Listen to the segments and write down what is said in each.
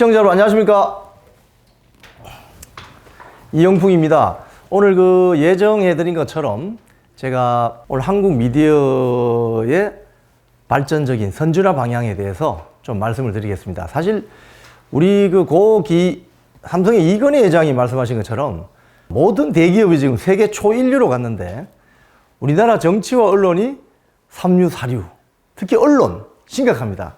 시청자 여러분 안녕하십니까? 이영풍입니다. 오늘 예정해드린 것처럼 제가 오늘 한국 미디어의 발전적인 선진화 방향에 대해서 좀 말씀을 드리겠습니다. 사실 우리 삼성의 이건희 회장이 말씀하신 것처럼 모든 대기업이 지금 세계 초일류로 갔는데 우리나라 정치와 언론이 삼류, 사류, 특히 언론 심각합니다.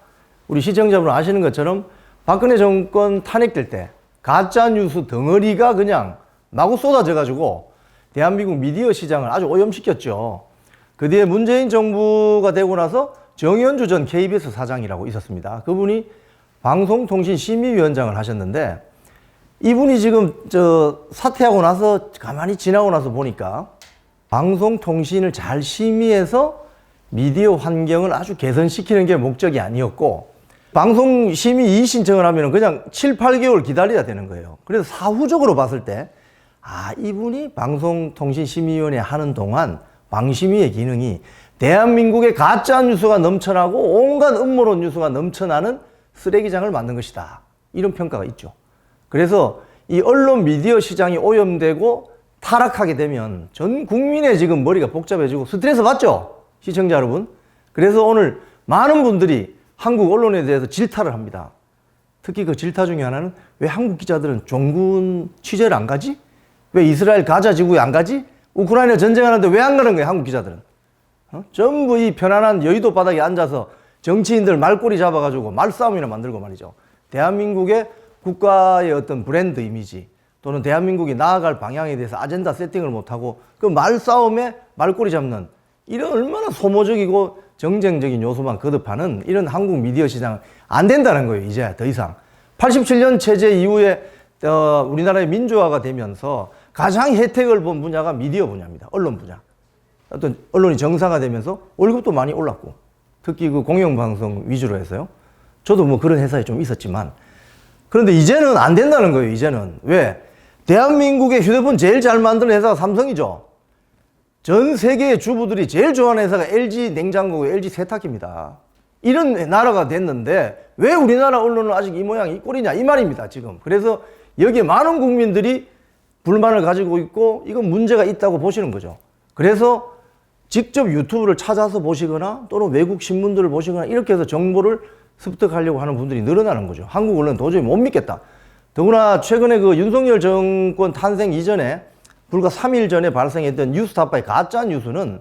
우리 시청자분 아시는 것처럼 박근혜 정권 탄핵될 때 가짜 뉴스 덩어리가 그냥 마구 쏟아져가지고 대한민국 미디어 시장을 아주 오염시켰죠. 그 뒤에 문재인 정부가 되고 나서 정현주 전 KBS 사장이라고 있었습니다. 그분이 방송통신심의위원장을 하셨는데 이분이 지금 사퇴하고 나서 가만히 지나고 나서 보니까 방송통신을 잘 심의해서 미디어 환경을 아주 개선시키는 게 목적이 아니었고 방송심의 이의신청을 하면 그냥 7, 8개월 기다려야 되는 거예요. 그래서 사후적으로 봤을 때 이분이 방송통신심의위원회 하는 동안 방심위의 기능이 대한민국에 가짜 뉴스가 넘쳐나고 온갖 음모론 뉴스가 넘쳐나는 쓰레기장을 만든 것이다. 이런 평가가 있죠. 그래서 이 언론 미디어 시장이 오염되고 타락하게 되면 전 국민의 지금 머리가 복잡해지고 스트레스 받죠? 시청자 여러분. 그래서 오늘 많은 분들이 한국 언론에 대해서 질타를 합니다. 특히 그 질타 중에 하나는 왜 한국 기자들은 종군 취재를 안 가지? 왜 이스라엘 가자 지구에 안 가지? 우크라이나 전쟁하는데 왜 안 가는 거예요, 한국 기자들은? 전부 이 편안한 여의도 바닥에 앉아서 정치인들 말꼬리 잡아가지고 말싸움이나 만들고 말이죠. 대한민국의 국가의 어떤 브랜드 이미지 또는 대한민국이 나아갈 방향에 대해서 아젠다 세팅을 못하고 그 말싸움에 말꼬리 잡는 이런 얼마나 소모적이고 정쟁적인 요소만 거듭하는 이런 한국 미디어 시장은 안 된다는 거예요, 이제 더 이상. 87년 체제 이후에 우리나라의 민주화가 되면서 가장 혜택을 본 분야가 미디어 분야입니다. 언론 분야. 어떤 언론이 정상화되면서 월급도 많이 올랐고 특히 공영방송 위주로 해서요. 저도 그런 회사에 좀 있었지만 그런데 이제는 안 된다는 거예요, 이제는. 왜? 대한민국의 휴대폰 제일 잘 만드는 회사가 삼성이죠. 전 세계의 주부들이 제일 좋아하는 회사가 LG 냉장고고 LG 세탁기입니다. 이런 나라가 됐는데 왜 우리나라 언론은 아직 이 모양 이 꼴이냐 이 말입니다, 지금. 그래서 여기에 많은 국민들이 불만을 가지고 있고 이건 문제가 있다고 보시는 거죠. 그래서 직접 유튜브를 찾아서 보시거나 또는 외국 신문들을 보시거나 이렇게 해서 정보를 습득하려고 하는 분들이 늘어나는 거죠. 한국 언론은 도저히 못 믿겠다. 더구나 최근에 윤석열 정권 탄생 이전에 불과 3일 전에 발생했던 뉴스타파의 가짜 뉴스는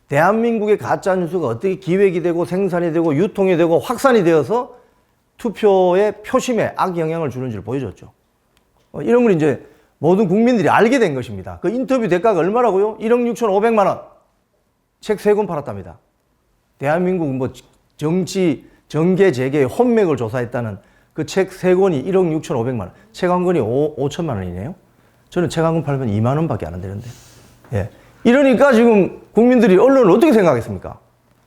대한민국의 가짜 뉴스가 어떻게 기획이 되고 생산이 되고 유통이 되고 확산이 되어서 투표의 표심에 악영향을 주는지를 보여줬죠. 이런 걸 이제 모든 국민들이 알게 된 것입니다. 그 인터뷰 대가가 얼마라고요? 1억 6,500만 원. 책 3권 팔았답니다. 대한민국 정치, 정계, 재계의 혼맥을 조사했다는 그 책 3권이 1억 6,500만 원. 책 한 권이 5천만 원이네요. 저는 책 한 권 팔면 2만 원밖에 안 되는데. 예. 이러니까 지금 국민들이 언론을 어떻게 생각하겠습니까?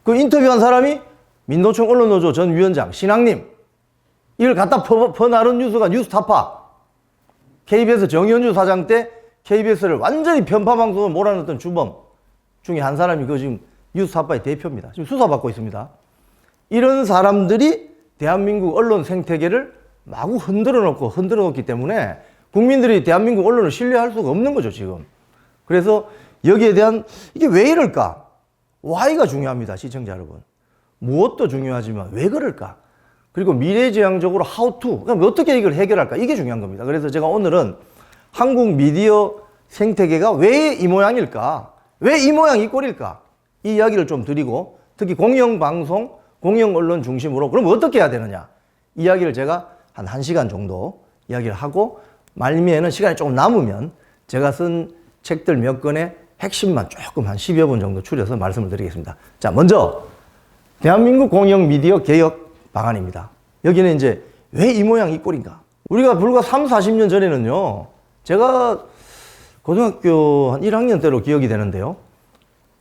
그 인터뷰한 사람이 민노총 언론노조 전 위원장, 신학님. 이걸 갖다 퍼나른 뉴스가 뉴스타파. KBS 정현주 사장 때 KBS를 완전히 편파방송으로 몰아넣었던 주범 중에 한 사람이 지금 뉴스타파의 대표입니다. 지금 수사받고 있습니다. 이런 사람들이 대한민국 언론 생태계를 마구 흔들어 놓기 때문에 국민들이 대한민국 언론을 신뢰할 수가 없는 거죠, 지금. 그래서 여기에 대한 이게 왜 이럴까? why가 중요합니다, 시청자 여러분. 무엇도 중요하지만 왜 그럴까? 그리고 미래지향적으로 how to, 그럼 어떻게 이걸 해결할까? 이게 중요한 겁니다. 그래서 제가 오늘은 한국 미디어 생태계가 왜 이 모양일까? 왜 이 모양 이 꼴일까? 이 이야기를 좀 드리고 특히 공영방송, 공영언론 중심으로 그럼 어떻게 해야 되느냐? 이야기를 제가 한 1시간 정도 이야기를 하고 말미에는 시간이 조금 남으면 제가 쓴 책들 몇 권의 핵심만 조금 한 10여 분 정도 추려서 말씀을 드리겠습니다. 자, 먼저 대한민국 공영 미디어 개혁 방안입니다. 여기는 이제 왜 이 모양 이 꼴인가? 우리가 불과 3, 40년 전에는요. 제가 고등학교 한 1학년 때로 기억이 되는데요.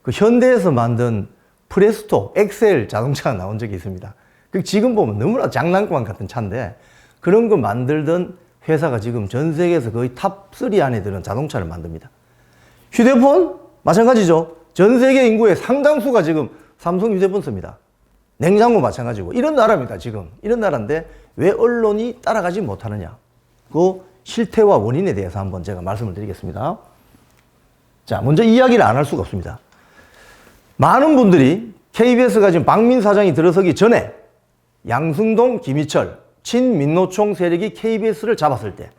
그 현대에서 만든 프레스토, 엑셀 자동차가 나온 적이 있습니다. 지금 보면 너무나 장난감 같은 차인데 그런 거 만들던 회사가 지금 전 세계에서 거의 탑3 안에 드는 자동차를 만듭니다. 휴대폰? 마찬가지죠. 전 세계 인구의 상당수가 지금 삼성 휴대폰 씁니다. 냉장고 마찬가지고. 이런 나라입니다, 지금. 이런 나라인데 왜 언론이 따라가지 못하느냐. 그 실태와 원인에 대해서 한번 제가 말씀을 드리겠습니다. 자, 먼저 이야기를 안 할 수가 없습니다. 많은 분들이 KBS가 지금 박민 사장이 들어서기 전에 양승동, 김희철, 친민노총 세력이 KBS를 잡았을 때,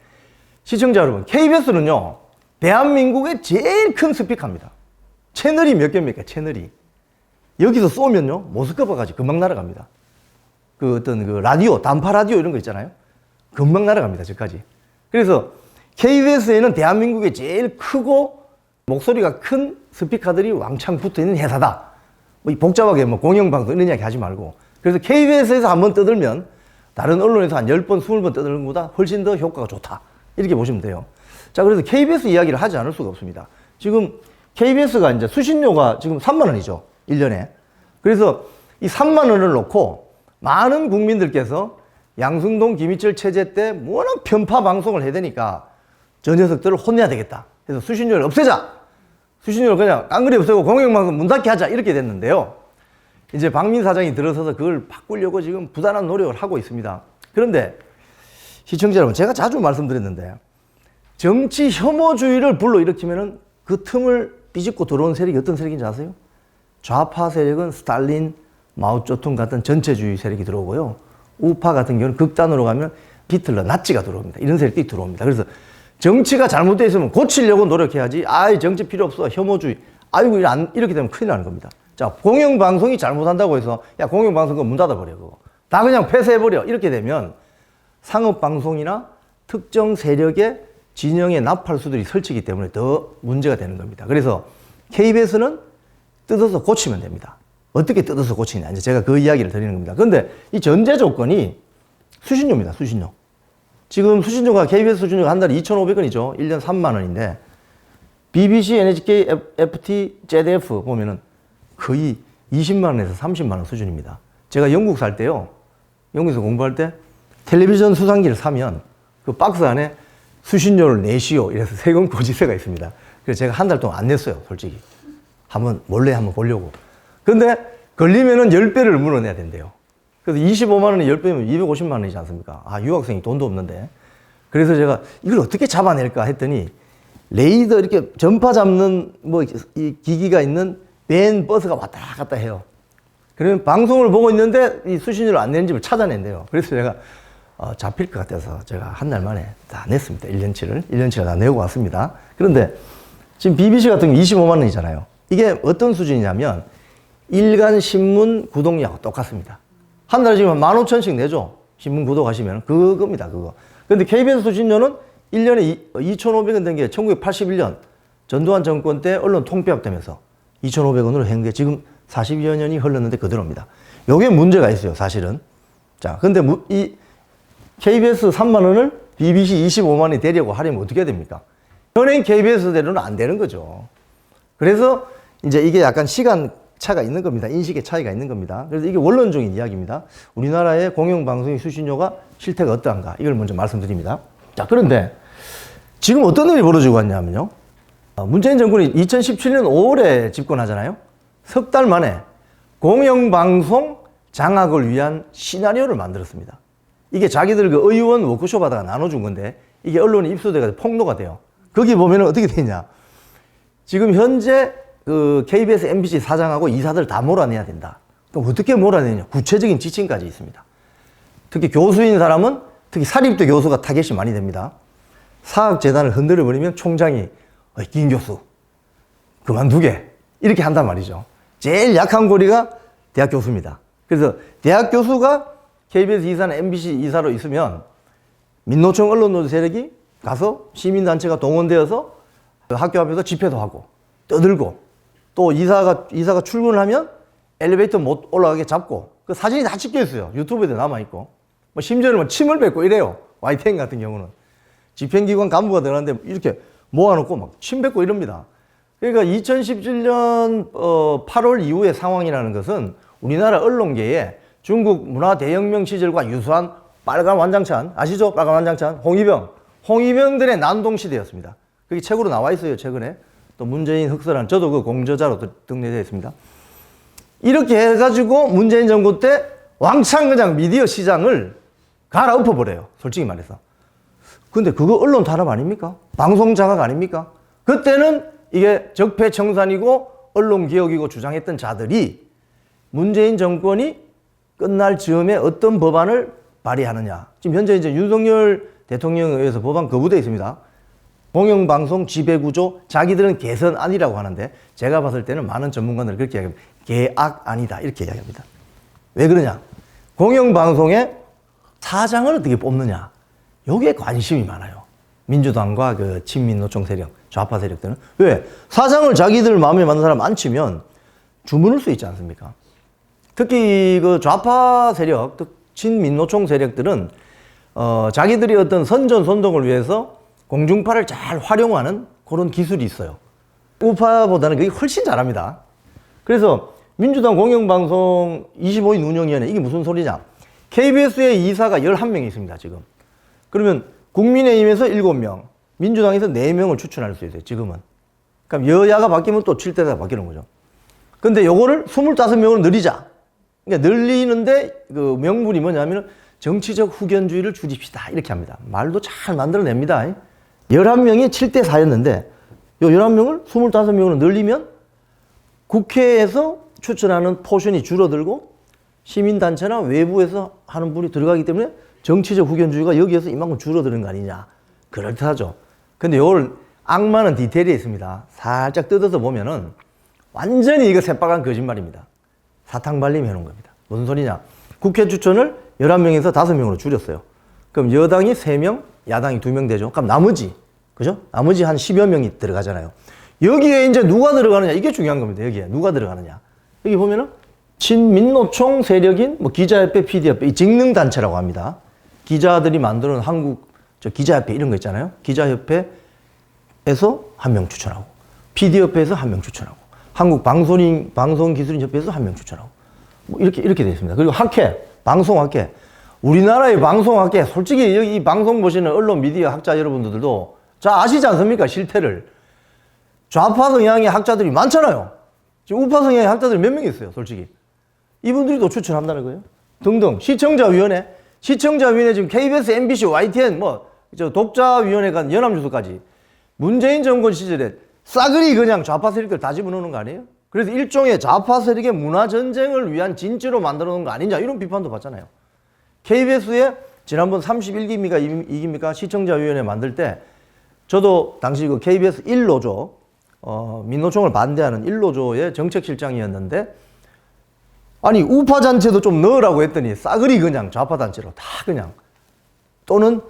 시청자 여러분, KBS는요, 대한민국의 제일 큰 스피커입니다. 채널이 몇 개입니까? 채널이. 여기서 쏘면요, 모스크바까지 금방 날아갑니다. 그 어떤 그 라디오, 단파 라디오 이런 거 있잖아요. 금방 날아갑니다, 저까지. 그래서 KBS에는 대한민국의 제일 크고 목소리가 큰 스피커들이 왕창 붙어 있는 회사다. 뭐 복잡하게 뭐 공영방송 이런 이야기 하지 말고. 그래서 KBS에서 한번 떠들면 다른 언론에서 한 10번, 20번 떠드는 것보다 훨씬 더 효과가 좋다. 이렇게 보시면 돼요. 자, 그래서 KBS 이야기를 하지 않을 수가 없습니다. 지금 KBS가 이제 수신료가 지금 3만 원이죠. 1년에. 그래서 이 3만 원을 놓고 많은 국민들께서 양승동, 김희철 체제 때 워낙 편파 방송을 해야 되니까 저 녀석들을 혼내야 되겠다. 그래서 수신료를 없애자. 수신료를 그냥 깡그리 없애고 공영방송 문 닫게 하자. 이렇게 됐는데요. 이제 박민 사장이 들어서서 그걸 바꾸려고 지금 부단한 노력을 하고 있습니다. 그런데 시청자 여러분, 제가 자주 말씀드렸는데 정치 혐오주의를 불러일으키면은 그 틈을 비집고 들어온 세력이 어떤 세력인지 아세요? 좌파 세력은 스탈린, 마오쩌둥 같은 전체주의 세력이 들어오고요. 우파 같은 경우는 극단으로 가면 히틀러, 나치가 들어옵니다. 이런 세력들이 들어옵니다. 그래서 정치가 잘못되어 있으면 고치려고 노력해야지. 아이, 정치 필요 없어. 혐오주의. 아이고, 이렇게 되면 큰일 나는 겁니다. 자, 공영방송이 잘못한다고 해서 야, 공영방송 문 닫아버려. 그거. 다 그냥 폐쇄해버려. 이렇게 되면 상업방송이나 특정 세력의 진영의 나팔수들이 설치기 때문에 더 문제가 되는 겁니다. 그래서 KBS는 뜯어서 고치면 됩니다. 어떻게 뜯어서 고치냐. 이제 제가 그 이야기를 드리는 겁니다. 그런데 이 전제 조건이 수신료입니다. 수신료. 지금 수신료가 KBS 수신료가 한 달에 2,500원이죠. 1년 3만 원인데 BBC, NHK, FT, ZDF 보면은 거의 20만 원에서 30만 원 수준입니다. 제가 영국 살 때요. 영국에서 공부할 때 텔레비전 수상기를 사면 그 박스 안에 수신료를 내시오. 이래서 세금 고지세가 있습니다. 그래서 제가 한 달 동안 안 냈어요. 솔직히. 몰래 한번 보려고. 근데 걸리면은 10배를 물어내야 된대요. 그래서 25만 원에 10배면 250만 원이지 않습니까? 아, 유학생이 돈도 없는데. 그래서 제가 이걸 어떻게 잡아낼까 했더니 레이더 이렇게 전파 잡는 뭐 이 기기가 있는 밴 버스가 왔다 갔다 해요. 그러면 방송을 보고 있는데 이 수신료를 안 내는 집을 찾아낸대요. 그래서 제가 잡힐 것 같아서 제가 한 달 만에 다 냈습니다. 1년치를 다 내고 왔습니다. 그런데 지금 BBC 같은 경우 25만 원이잖아요. 이게 어떤 수준이냐면 일간 신문 구독료하고 똑같습니다. 한 달에 지금 15,000원씩 내죠. 신문 구독하시면. 그겁니다, 그거. 근데 KBS 수신료는 1년에 2,500원 된 게 1981년 전두환 정권 때 언론 통폐합되면서 2,500원으로 한 게 지금 40여 년이 흘렀는데 그대로입니다. 요게 문제가 있어요, 사실은. 자, 근데 이 KBS 3만 원을 BBC 25만 원이 되려고 하려면 어떻게 해야 됩니까? 현행 KBS대로는 안 되는 거죠. 그래서 이제 이게 약간 시간 차가 있는 겁니다. 인식의 차이가 있는 겁니다. 그래서 이게 원론적인 이야기입니다. 우리나라의 공영방송의 수신료가 실태가 어떠한가 이걸 먼저 말씀드립니다. 자, 그런데 지금 어떤 일이 벌어지고 왔냐면요. 문재인 정권이 2017년 5월에 집권하잖아요. 석 달 만에 공영방송 장악을 위한 시나리오를 만들었습니다. 이게 자기들 그 의원 워크숍 하다가 나눠준 건데 이게 언론에 입수돼서 폭로가 돼요. 거기 보면 어떻게 되냐. 지금 현재 그 KBS, MBC 사장하고 이사들 다 몰아내야 된다. 그럼 어떻게 몰아내냐. 구체적인 지침까지 있습니다. 특히 교수인 사람은 특히 사립대 교수가 타겟이 많이 됩니다. 사학재단을 흔들어버리면 총장이 김 교수 그만두게 이렇게 한단 말이죠. 제일 약한 고리가 대학 교수입니다. 그래서 대학 교수가 KBS 이사나 MBC 이사로 있으면 민노총 언론노조 세력이 가서 시민단체가 동원되어서 학교 앞에서 집회도 하고 떠들고 또 이사가 출근을 하면 엘리베이터 못 올라가게 잡고 그 사진이 다 찍혀 있어요. 유튜브에도 남아있고 뭐 심지어는 뭐 침을 뱉고 이래요. YTN 같은 경우는 집행기관 간부가 들어갔는데 이렇게 모아놓고 막 침 뱉고 이럽니다. 그러니까 2017년 8월 이후의 상황이라는 것은 우리나라 언론계에 중국 문화 대혁명 시절과 유사한 빨간 완장찬 아시죠? 빨간 완장찬 홍위병들의 난동 시대였습니다. 그게 책으로 나와 있어요. 최근에 또 문재인 흑설한 저도 그 공저자로 등재되어 있습니다. 이렇게 해가지고 문재인 정부 때 왕창 그냥 미디어 시장을 갈아엎어 버려요. 솔직히 말해서. 근데 그거 언론 탄압 아닙니까? 방송 장악 아닙니까? 그때는 이게 적폐청산이고 언론개혁이고 주장했던 자들이 문재인 정권이 끝날 즈음에 어떤 법안을 발의하느냐. 지금 현재 이제 윤석열 대통령에 의해서 법안 거부되어 있습니다. 공영방송 지배구조 자기들은 개선안이라고 하는데 제가 봤을 때는 많은 전문가들은 그렇게 이야기합니다. 개악안이다 이렇게 이야기합니다. 왜 그러냐? 공영방송의 사장을 어떻게 뽑느냐? 여기에 관심이 많아요. 민주당과 그 친민노총 세력, 좌파 세력들은. 왜? 사장을 자기들 마음에 맞는 사람 안 치면 주문을 수 있지 않습니까? 특히 그 좌파 세력, 친민노총 세력들은 자기들이 어떤 선전선동을 위해서 공중파를 잘 활용하는 그런 기술이 있어요. 우파보다는 그게 훨씬 잘합니다. 그래서 민주당 공영방송 25인 운영위원회, 이게 무슨 소리냐? KBS의 이사가 11명이 있습니다, 지금. 그러면 국민의힘에서 7명, 민주당에서 4명을 추천할 수 있어요, 지금은. 그럼 여야가 바뀌면 또 7대가 바뀌는 거죠. 근데 요거를 25명으로 늘리자. 그러니까 늘리는데 그 명분이 뭐냐면 정치적 후견주의를 줄입시다. 이렇게 합니다. 말도 잘 만들어냅니다. 11명이 7대 4였는데 요 11명을 25명으로 늘리면 국회에서 추천하는 포션이 줄어들고 시민단체나 외부에서 하는 분이 들어가기 때문에 정치적 후견주의가 여기에서 이만큼 줄어드는 거 아니냐. 그럴듯하죠. 근데 요걸 악마는 디테일에 있습니다. 살짝 뜯어서 보면은 완전히 이거 새빨간 거짓말입니다. 사탕 발림 해놓은 겁니다. 무슨 소리냐. 국회 추천을 11명에서 5명으로 줄였어요. 그럼 여당이 3명, 야당이 2명 되죠. 그럼 나머지, 그죠? 나머지 한 10여 명이 들어가잖아요. 여기에 이제 누가 들어가느냐. 이게 중요한 겁니다. 여기에 누가 들어가느냐. 여기 보면은 친민노총 세력인 뭐 기자협회, PD협회, 이 직능단체라고 합니다. 기자들이 만드는 한국 기자협회 이런 거 있잖아요. 기자협회에서 1명 추천하고, PD협회에서 1명 추천하고, 한국 방송기술인협회에서 1명 추천하고, 뭐 이렇게 되어 있습니다. 그리고 학회, 방송학회. 우리나라의 방송학회, 솔직히 여기 이 방송 보시는 언론 미디어 학자 여러분들도 잘 아시지 않습니까? 실태를. 좌파 성향의 학자들이 많잖아요. 지금 우파 성향의 학자들이 몇 명 있어요, 솔직히. 이분들이 또 추천한다는 거예요. 등등. 시청자위원회 지금 KBS, MBC, YTN, 독자위원회가 연합뉴스까지 문재인 정권 시절에 싸그리 그냥 좌파 세력들 다 집어넣는 거 아니에요? 그래서 일종의 좌파 세력의 문화전쟁을 위한 진지로 만들어 놓은 거 아니냐, 이런 비판도 받잖아요. KBS에 지난번 31기입니까, 2기입니까? 시청자위원회 만들 때 저도 당시 그 KBS 1노조, 민노총을 반대하는 1노조의 정책실장이었는데, 아니, 우파단체도 좀 넣으라고 했더니 싸그리 그냥 좌파단체로 다 그냥, 또는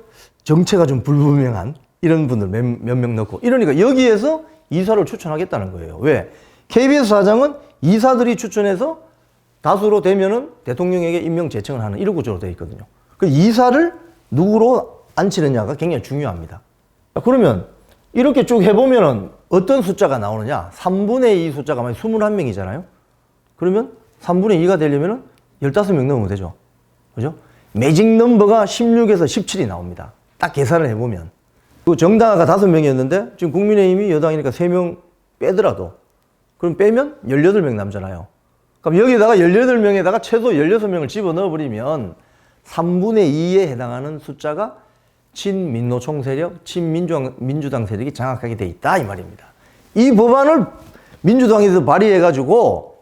정체가 좀 불분명한 이런 분들 몇 명 넣고, 이러니까 여기에서 이사를 추천하겠다는 거예요. 왜? KBS 사장은 이사들이 추천해서 다수로 되면은 대통령에게 임명 제청을 하는 이런 구조로 되어 있거든요. 그 이사를 누구로 앉히느냐가 굉장히 중요합니다. 그러면 이렇게 쭉 해보면은 어떤 숫자가 나오느냐? 3분의 2 숫자가 만약 21명이잖아요. 그러면 3분의 2가 되려면은 15명 넣으면 되죠. 그죠? 매직 넘버가 16에서 17이 나옵니다. 딱 계산을 해보면. 그 정당화가 5명이었는데 지금 국민의힘이 여당이니까 3명 빼더라도, 그럼 빼면 18명 남잖아요. 그럼 여기다가 18명에다가 최소 16명을 집어넣어버리면 3분의 2에 해당하는 숫자가 친민노총 세력, 친민주당 세력이 장악하게 돼 있다, 이 말입니다. 이 법안을 민주당에서 발의해가지고,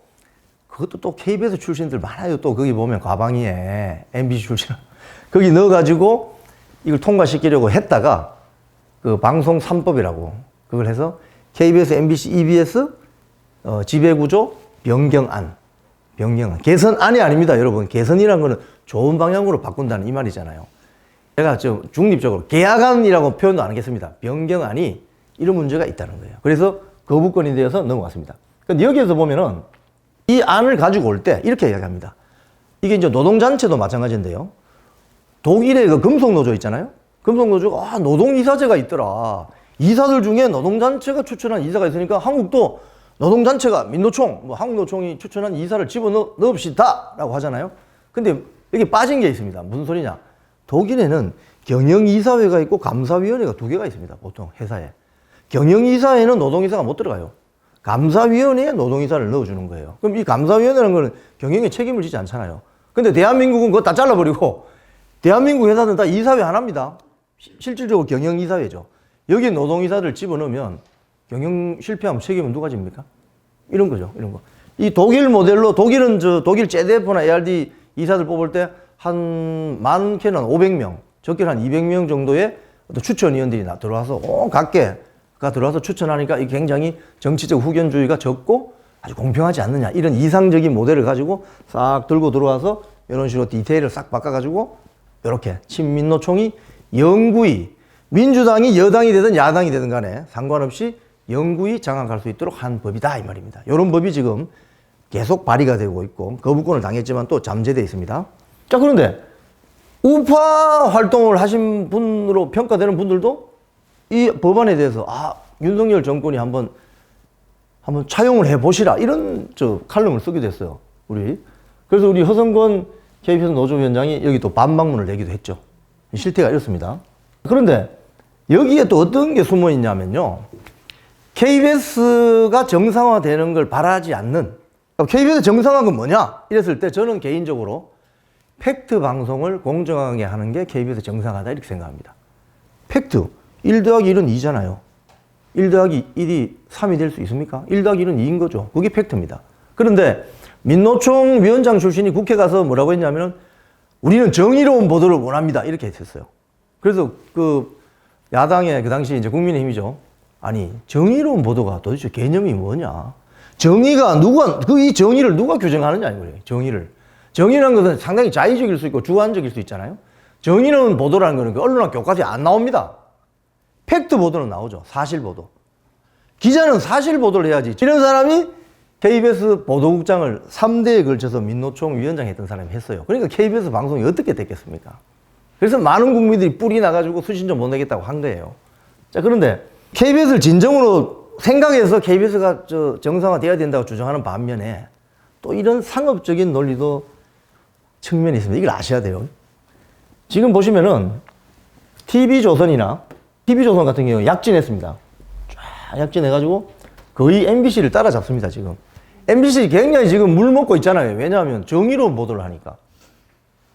그것도 또 KBS 출신들 많아요. 또 거기 보면 과방위에 MBC 출신 거기 넣어가지고 이걸 통과시키려고 했다가 그 방송 3법이라고 그걸 해서 KBS, MBC, EBS 지배구조 변경안. 개선안이 아닙니다, 여러분. 개선이란 거는 좋은 방향으로 바꾼다는 이 말이잖아요. 제가 좀 중립적으로 개혁안이라고 표현도 안 하겠습니다. 변경안이 이런 문제가 있다는 거예요. 그래서 거부권이 되어서 넘어갔습니다. 근데 여기에서 보면은 이 안을 가지고 올 때 이렇게 이야기합니다. 이게 이제 노동단체도 마찬가지인데요. 독일의 그 금속노조 있잖아요. 금속노조가 노동이사제가 있더라. 이사들 중에 노동단체가 추천한 이사가 있으니까 한국도 노동단체가 민노총, 한국노총이 추천한 이사를 집어넣읍시다 라고 하잖아요. 근데 여기 빠진 게 있습니다. 무슨 소리냐? 독일에는 경영이사회가 있고 감사위원회가 2개가 있습니다. 보통 회사에. 경영이사회는 노동이사가 못 들어가요. 감사위원회에 노동이사를 넣어주는 거예요. 그럼 이 감사위원회라는 거는 경영에 책임을 지지 않잖아요. 근데 대한민국은 그거 다 잘라버리고 대한민국 회사들은 다 이사회 하나입니다. 실질적으로 경영이사회죠. 여기에 노동이사를 집어넣으면 경영 실패하면 책임은 누가 집니까? 이런 거죠. 이런 거. 이 독일 모델로 독일은 독일 ZDF나 ARD 이사들 뽑을 때 한 많게는 500명, 적게는 한 200명 정도의 어떤 추천위원들이 들어와서 각계가 들어와서 추천하니까 이게 굉장히 정치적 후견주의가 적고 아주 공평하지 않느냐 이런 이상적인 모델을 가지고 싹 들고 들어와서 이런 식으로 디테일을 싹 바꿔가지고 이렇게 친민노총이 영구히 민주당이 여당이 되든 야당이 되든 간에 상관없이 영구히 장악할 수 있도록 한 법이다 이 말입니다. 이런 법이 지금 계속 발의가 되고 있고 거부권을 당했지만 또 잠재되어 있습니다. 자, 그런데 우파 활동을 하신 분으로 평가되는 분들도 이 법안에 대해서 윤석열 정권이 한번 차용을 해보시라 이런 칼럼을 쓰게 됐어요. 그래서 우리 허성권 KBS 노조위원장이 여기 또 반박문을 내기도 했죠. 실태가 이렇습니다. 그런데 여기에 또 어떤 게 숨어 있냐면요. KBS가 정상화되는 걸 바라지 않는, KBS 정상화가 뭐냐? 이랬을 때 저는 개인적으로 팩트 방송을 공정하게 하는 게 KBS 정상화다 이렇게 생각합니다. 팩트. 1 더하기 1은 2잖아요. 1 더하기 1이 3이 될 수 있습니까? 1 더하기 1은 2인 거죠. 그게 팩트입니다. 그런데 민노총 위원장 출신이 국회 가서 뭐라고 했냐면은 우리는 정의로운 보도를 원합니다. 이렇게 했었어요. 그래서 야당의 그 당시 이제 국민의힘이죠. 아니, 정의로운 보도가 도대체 개념이 뭐냐? 정의가 이 정의를 누가 규정하느냐 이거예요. 정의라는 것은 상당히 자의적일 수 있고 주관적일 수 있잖아요. 정의로운 보도라는 것은 언론학 교과서에 안 나옵니다. 팩트 보도는 나오죠. 사실 보도. 기자는 사실 보도를 해야지. 이런 사람이 KBS 보도국장을 3대에 걸쳐서 민노총 위원장 했던 사람이 했어요. 그러니까 KBS 방송이 어떻게 됐겠습니까? 그래서 많은 국민들이 뿔이 나가지고 수신료 못 내겠다고 한 거예요. 자, 그런데 KBS를 진정으로 생각해서 KBS가 정상화돼야 된다고 주장하는 반면에 또 이런 상업적인 논리도 측면이 있습니다. 이걸 아셔야 돼요. 지금 보시면은 TV조선 같은 경우 약진했습니다. 쫙 약진해가지고 거의 MBC를 따라잡습니다, 지금. MBC 굉장히 지금 물 먹고 있잖아요. 왜냐하면 정의로운 보도를 하니까.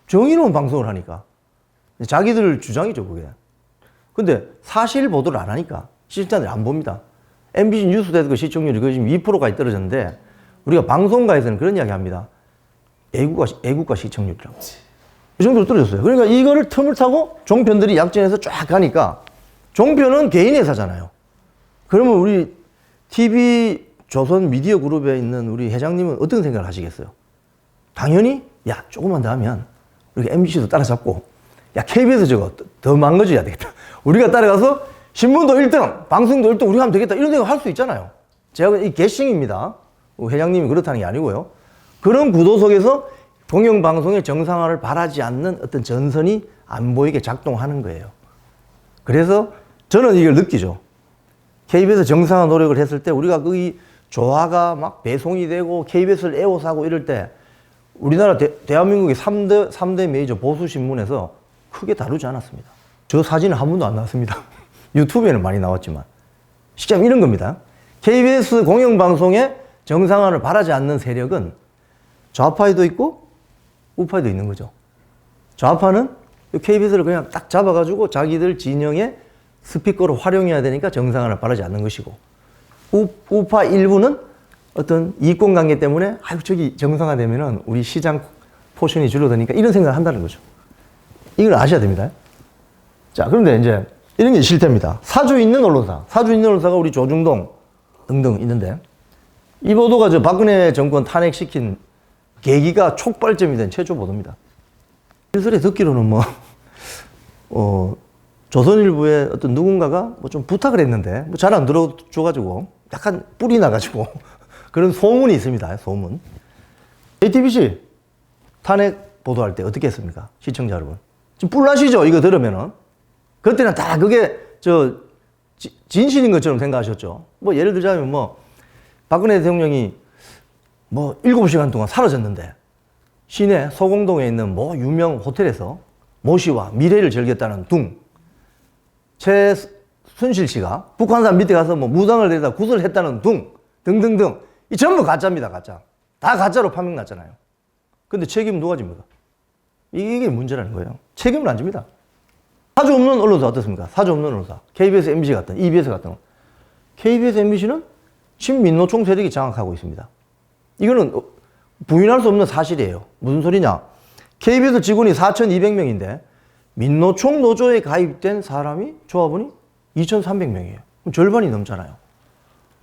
정의로운 방송을 하니까. 자기들 주장이죠, 그게. 근데 사실 보도를 안 하니까 시청자들이 안 봅니다. MBC 뉴스데스크 시청률이 거의 지금 2%까지 떨어졌는데 우리가 방송가에서는 그런 이야기 합니다. 애국가 시청률이라고. 이 정도로 떨어졌어요. 그러니까 이거를 틈을 타고 종편들이 약진해서 쫙 가니까 종편은 개인 회사잖아요. 그러면 우리 TV 조선 미디어 그룹에 있는 우리 회장님은 어떤 생각을 하시겠어요? 당연히 조금만 더 하면 우리가 MBC도 따라잡고 KBS 저거 더 망가져야 되겠다. 우리가 따라가서 신문도 1등, 방송도 1등 우리가 하면 되겠다. 이런 생각 할 수 있잖아요. 제가 이 게싱입니다. 회장님이 그렇다는 게 아니고요. 그런 구도 속에서 공영방송의 정상화를 바라지 않는 어떤 전선이 안 보이게 작동하는 거예요. 그래서 저는 이걸 느끼죠. KBS 정상화 노력을 했을 때 우리가 이 조화가 막 배송이 되고 KBS를 애호사고 이럴 때 우리나라 대한민국의 3대 메이저 보수신문에서 크게 다루지 않았습니다. 저 사진은 한 번도 안 나왔습니다. 유튜브에는 많이 나왔지만. 실제로 이런 겁니다. KBS 공영방송의 정상화를 바라지 않는 세력은 좌파에도 있고 우파에도 있는 거죠. 좌파는 KBS를 그냥 딱 잡아가지고 자기들 진영의 스피커로 활용해야 되니까 정상화를 바라지 않는 것이고 우파 일부는 어떤 이권관계 때문에 저기 정상화되면은 우리 시장 포션이 줄어드니까 이런 생각을 한다는 거죠. 이걸 아셔야 됩니다. 자, 그런데 이제 이런 게 실태입니다. 사주 있는 언론사가 우리 조중동 등등 있는데 이 보도가 박근혜 정권 탄핵시킨 계기가 촉발점이 된 최초 보도입니다. 실설에 듣기로는 조선일보의 어떤 누군가가 좀 부탁을 했는데 잘 안 들어줘가지고 약간 뿔이 나가지고 그런 소문이 있습니다. 소문. JTBC 탄핵 보도할 때 어떻게 했습니까? 시청자 여러분. 지금 뿔 나시죠? 이거 들으면은. 그때는 다 그게 진실인 것처럼 생각하셨죠. 예를 들자면 박근혜 대통령이 7시간 동안 사라졌는데 시내 소공동에 있는 유명 호텔에서 모 씨와 미래를 즐겼다는 둥. 최순실 씨가 북한산 밑에 가서 무당을 데려다 구슬을 했다는 둥. 등등등. 이 전부 가짜입니다, 가짜. 다 가짜로 판명 났잖아요. 근데 책임은 누가 집니까? 이게 문제라는 거예요. 책임을 안 집니다. 사주 없는 언론사 어떻습니까? 사주 없는 언론사. KBS, MBC 같은, EBS 같은 거. KBS, MBC는 친민노총 세력이 장악하고 있습니다. 이거는 부인할 수 없는 사실이에요. 무슨 소리냐? KBS 직원이 4,200명인데 민노총 노조에 가입된 사람이 조합원이 2,300명이에요. 그럼 절반이 넘잖아요.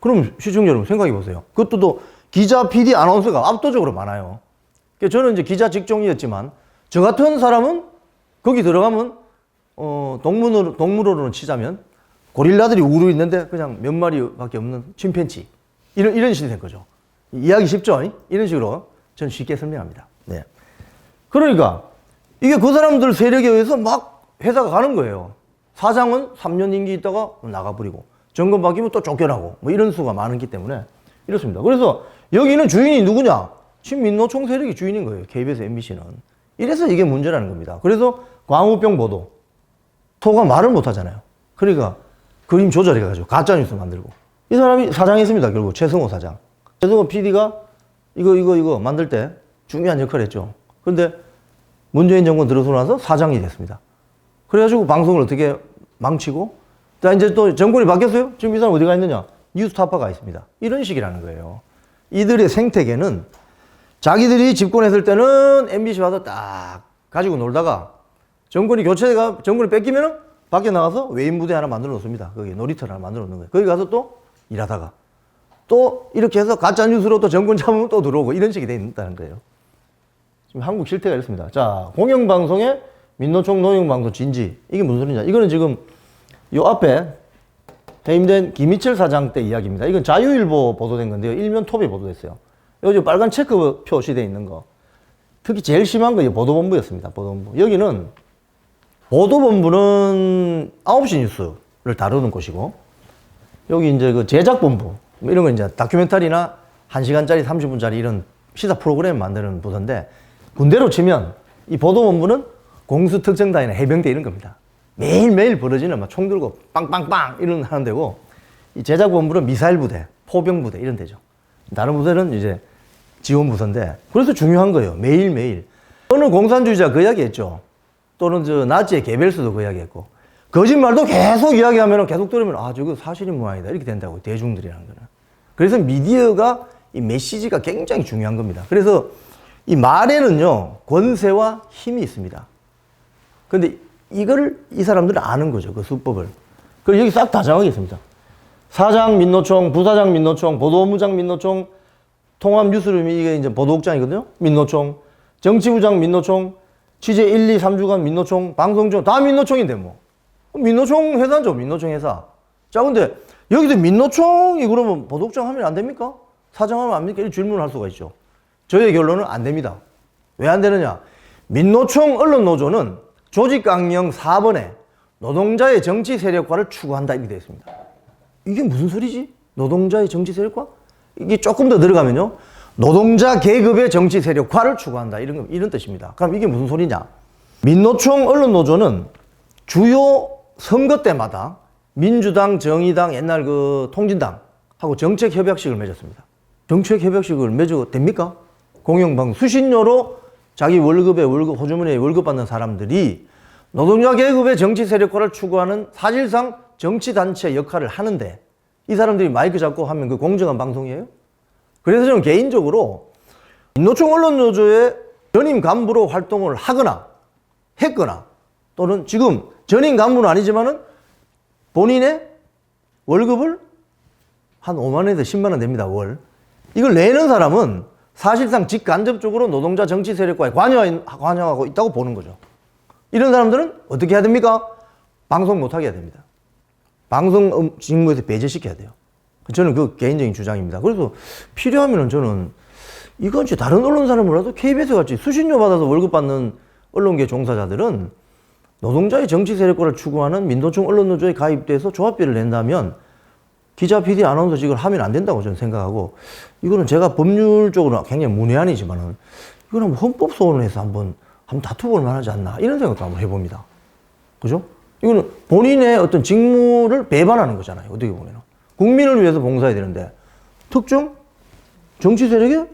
그럼 시청자 여러분 생각해 보세요. 그것도 또 기자, PD, 아나운서가 압도적으로 많아요. 저는 이제 기자 직종이었지만 저 같은 사람은 거기 들어가면 동물원으로 치자면 고릴라들이 우르 있는데 그냥 몇 마리밖에 없는 침팬지 이런 식이 된 거죠. 이해하기 쉽죠? 이런 식으로 저는 쉽게 설명합니다. 네. 그러니까 이게 그 사람들 세력에 의해서 막 회사가 가는 거예요. 사장은 3년 임기 있다가 나가버리고 정권 바뀌면 또 쫓겨나고 뭐 이런 수가 많기 때문에 이렇습니다. 그래서 여기는 주인이 누구냐? 친민노총 세력이 주인인 거예요. KBS, MBC는. 이래서 이게 문제라는 겁니다. 그래서 광우병 보도 소가 말을 못 하잖아요. 그러니까 그림 조절해가지고 가짜뉴스 만들고 이 사람이 사장했습니다. 결국 최승호 사장. 최승호 PD가 이거 만들 때 중요한 역할을 했죠. 근데 문재인 정권 들어서 나서 사장이 됐습니다. 그래가지고 방송을 어떻게 망치고 자 이제 또 정권이 바뀌었어요? 지금 이 사람 어디 가 있느냐? 뉴스타파가 있습니다. 이런 식이라는 거예요. 이들의 생태계는 자기들이 집권했을 때는 MBC 와서 딱 가지고 놀다가 정권이 교체가 정권이 뺏기면은 밖에 나가서 외인 부대 하나 만들어 놓습니다. 거기 놀이터를 하나 만들어 놓는 거예요. 거기 가서 또 일하다가 또 이렇게 해서 가짜 뉴스로 또 정권 잡으면 또 들어오고 이런 식이 돼 있다는 거예요. 지금 한국 실태가 이렇습니다. 자, 공영방송의 민노총 노영방송 진지. 이게 무슨 소리냐? 이거는 지금 요 앞에 해임된 김희철 사장 때 이야기입니다. 이건 자유일보 보도된 건데요. 일면 톱에 보도됐어요. 여기 빨간 체크 표시되어 있는 거. 특히 제일 심한 거 보도본부였습니다. 보도본부. 여기는 보도본부는 9시 뉴스를 다루는 곳이고 여기 이제 그 제작본부 뭐 이런 거 이제 다큐멘터리나 1시간짜리 30분짜리 이런 시사 프로그램 만드는 부서인데 군대로 치면 이 보도본부는 공수특정단이나 해병대 이런 겁니다. 매일매일 벌어지는 막 총 들고 빵빵빵 이런 하는 데고 이 제작본부는 미사일 부대, 포병 부대 이런 데죠. 다른 부대는 이제 지원 부서인데 그래서 중요한 거예요. 매일매일. 어느 공산주의자 그 이야기 했죠. 또는 저 나치의 게벨스도 그 이야기 했고 거짓말도 계속 이야기하면 계속 들으면 아 저거 사실이 모양이다 이렇게 된다고 대중들이라는 거는. 그래서 미디어가 이 메시지가 굉장히 중요한 겁니다. 그래서 이 말에는요 권세와 힘이 있습니다. 근데 이거를 이 사람들은 아는 거죠. 그 수법을. 그리고 여기 싹 다 정하게 있습니다. 사장 민노총, 부사장 민노총, 보도본부장 민노총, 통합뉴스룸이 이게 이제 보도국장이거든요. 민노총, 정치부장 민노총, 취재 1, 2, 3주간 민노총, 방송중 다 민노총인데 뭐. 민노총 회사죠. 민노총 회사. 자, 근데 여기도 민노총이 그러면 보도국장 하면 안 됩니까? 사장 하면 안 됩니까? 이런 질문을 할 수가 있죠. 저의 결론은 안 됩니다. 왜 안 되느냐? 민노총 언론노조는 조직강령 4번에 노동자의 정치 세력화를 추구한다 이렇게 되어 있습니다. 이게 무슨 소리지? 노동자의 정치 세력화? 이게 조금 더 들어가면요. 노동자 계급의 정치 세력화를 추구한다 이런 뜻입니다. 그럼 이게 무슨 소리냐? 민노총 언론노조는 주요 선거 때마다 민주당, 정의당, 옛날 그 통진당하고 정책협약식을 맺었습니다. 정책협약식을 맺어도 됩니까? 공영방송 수신료로 자기 호주머니에 월급 받는 사람들이 노동자 계급의 정치 세력화를 추구하는 사실상 정치단체 역할을 하는데 이 사람들이 마이크 잡고 하면 그 공정한 방송이에요? 그래서 저는 개인적으로 민노총 언론노조의 전임 간부로 활동을 하거나 했거나 또는 지금 전임 간부는 아니지만은 본인의 월급을 한 5만 원에서 10만 원 됩니다, 월. 이걸 내는 사람은 사실상 직간접적으로 노동자 정치 세력과에 관여하고 있다고 보는 거죠. 이런 사람들은 어떻게 해야 됩니까? 방송 못하게 해야 됩니다. 방송 직무에서 배제시켜야 돼요. 저는 그 개인적인 주장입니다. 그래서 필요하면 저는 이건 다른 언론사는 몰라도 KBS 같이 수신료 받아서 월급 받는 언론계 종사자들은 노동자의 정치 세력화를 추구하는 민노총 언론노조에 가입돼서 조합비를 낸다면 기자, PD, 아나운서직을 하면 안 된다고 저는 생각하고 이거는 제가 법률적으로 굉장히 문외한이지만은 이거는 헌법 소원에서 한번 다투볼 만하지 않나 이런 생각도 한번 해봅니다. 그죠? 이거는 본인의 어떤 직무를 배반하는 거잖아요. 어떻게 보면은. 국민을 위해서 봉사해야 되는데 특정 정치 세력에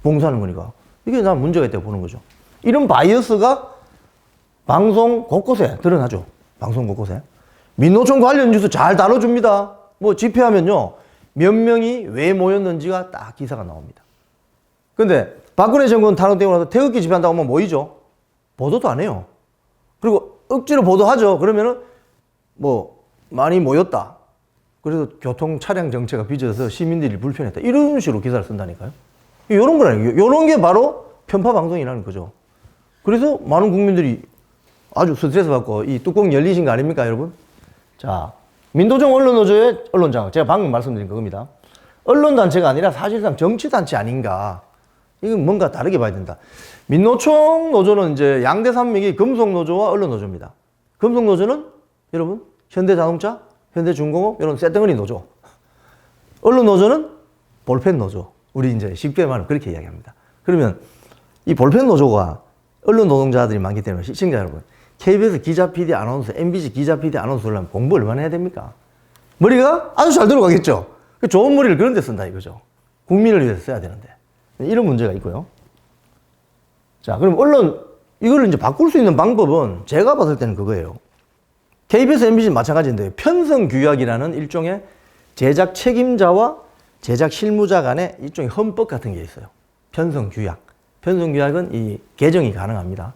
봉사하는 거니까 이게 난 문제가 있다고 보는 거죠. 이런 바이어스가 방송 곳곳에 드러나죠. 방송 곳곳에. 민노총 관련 뉴스 잘 다뤄줍니다. 뭐 집회하면요. 몇 명이 왜 모였는지가 딱 기사가 나옵니다. 근데 박근혜 정권 탄핵되고 나서 태극기 집회한다고 하면 모이죠. 보도도 안 해요. 그리고 억지로 보도하죠. 그러면은 뭐 많이 모였다. 그래서 교통 차량 정체가 빚어서 시민들이 불편했다. 이런 식으로 기사를 쓴다니까요. 이런 거라니까요. 이런 게 바로 편파 방송이라는 거죠. 그래서 많은 국민들이 아주 스트레스 받고 이 뚜껑 열리신 거 아닙니까, 여러분? 자, 민노총 언론노조의 언론장악. 제가 방금 말씀드린 그겁니다. 언론단체가 아니라 사실상 정치단체 아닌가. 이건 뭔가 다르게 봐야 된다. 민노총 노조는 이제 양대 산맥이 금속노조와 언론노조입니다. 금속노조는 여러분, 현대자동차, 현대중공업, 이런 쇳덩어리 노조. 언론노조는 볼펜 노조. 우리 이제 쉽게 말하면 그렇게 이야기합니다. 그러면 이 볼펜 노조가 언론 노동자들이 많기 때문에 시청자 여러분, KBS 기자, PD, 아나운서, MBC 기자, PD, 아나운서를 하면 공부 얼마나 해야 됩니까? 머리가 아주 잘 들어가겠죠? 좋은 머리를 그런 데 쓴다 이거죠. 국민을 위해서 써야 되는데. 이런 문제가 있고요. 자, 그럼 언론, 이걸 이제 바꿀 수 있는 방법은 제가 봤을 때는 그거예요. KBS, MBC는 마찬가지인데 편성규약이라는 일종의 제작 책임자와 제작 실무자 간의 일종의 헌법 같은 게 있어요. 편성규약. 편성규약은 이 개정이 가능합니다.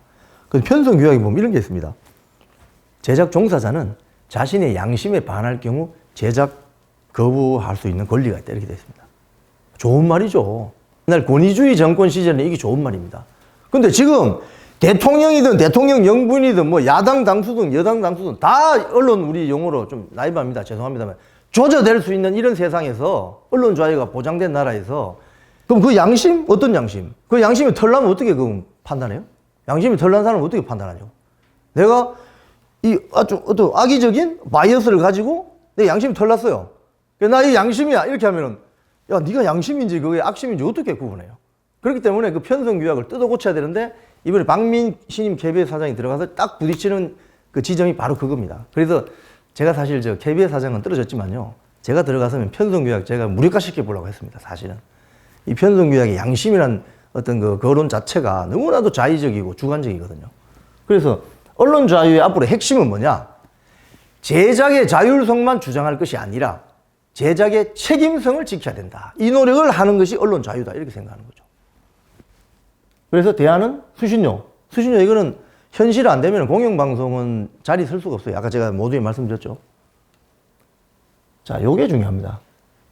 그 편성규약에 보면 이런 게 있습니다. 제작 종사자는 자신의 양심에 반할 경우 제작 거부할 수 있는 권리가 있다. 이렇게 되어 있습니다. 좋은 말이죠. 옛날 권위주의 정권 시절에 이게 좋은 말입니다. 근데 지금 대통령이든 대통령 영분이든 뭐 야당 당수든 여당 당수든 다 언론 우리 용어로 좀 나이브합니다. 죄송합니다만 조져될 수 있는 이런 세상에서 언론 자유가 보장된 나라에서 그럼 그 양심? 어떤 양심? 그 양심이 털나면 어떻게 그럼 판단해요? 양심이 털난 사람은 어떻게 판단하죠? 내가 이 아주 어떤 악의적인 바이어스를 가지고 내 양심이 털났어요. 나 이 양심이야. 이렇게 하면은 야, 네가 양심인지 그게 악심인지 어떻게 구분해요? 그렇기 때문에 그 편성규약을 뜯어 고쳐야 되는데 이번에 박민 신임 KBS 사장이 들어가서 딱 부딪히는 그 지점이 바로 그겁니다. 그래서 제가 사실 저 KBS 사장은 떨어졌지만요. 제가 들어가서면 편성규약 제가 무력화시켜 보려고 했습니다. 사실은. 이 편성규약의 양심이란 어떤 그 거론 자체가 너무나도 자의적이고 주관적이거든요. 그래서 언론 자유의 앞으로 핵심은 뭐냐? 제작의 자율성만 주장할 것이 아니라 제작의 책임성을 지켜야 된다. 이 노력을 하는 것이 언론 자유다. 이렇게 생각하는 거죠. 그래서 대안은 수신료. 수신료 이거는 현실 안 되면 공영방송은 자리 설 수가 없어요. 아까 제가 모두에 말씀드렸죠. 자, 요게 중요합니다.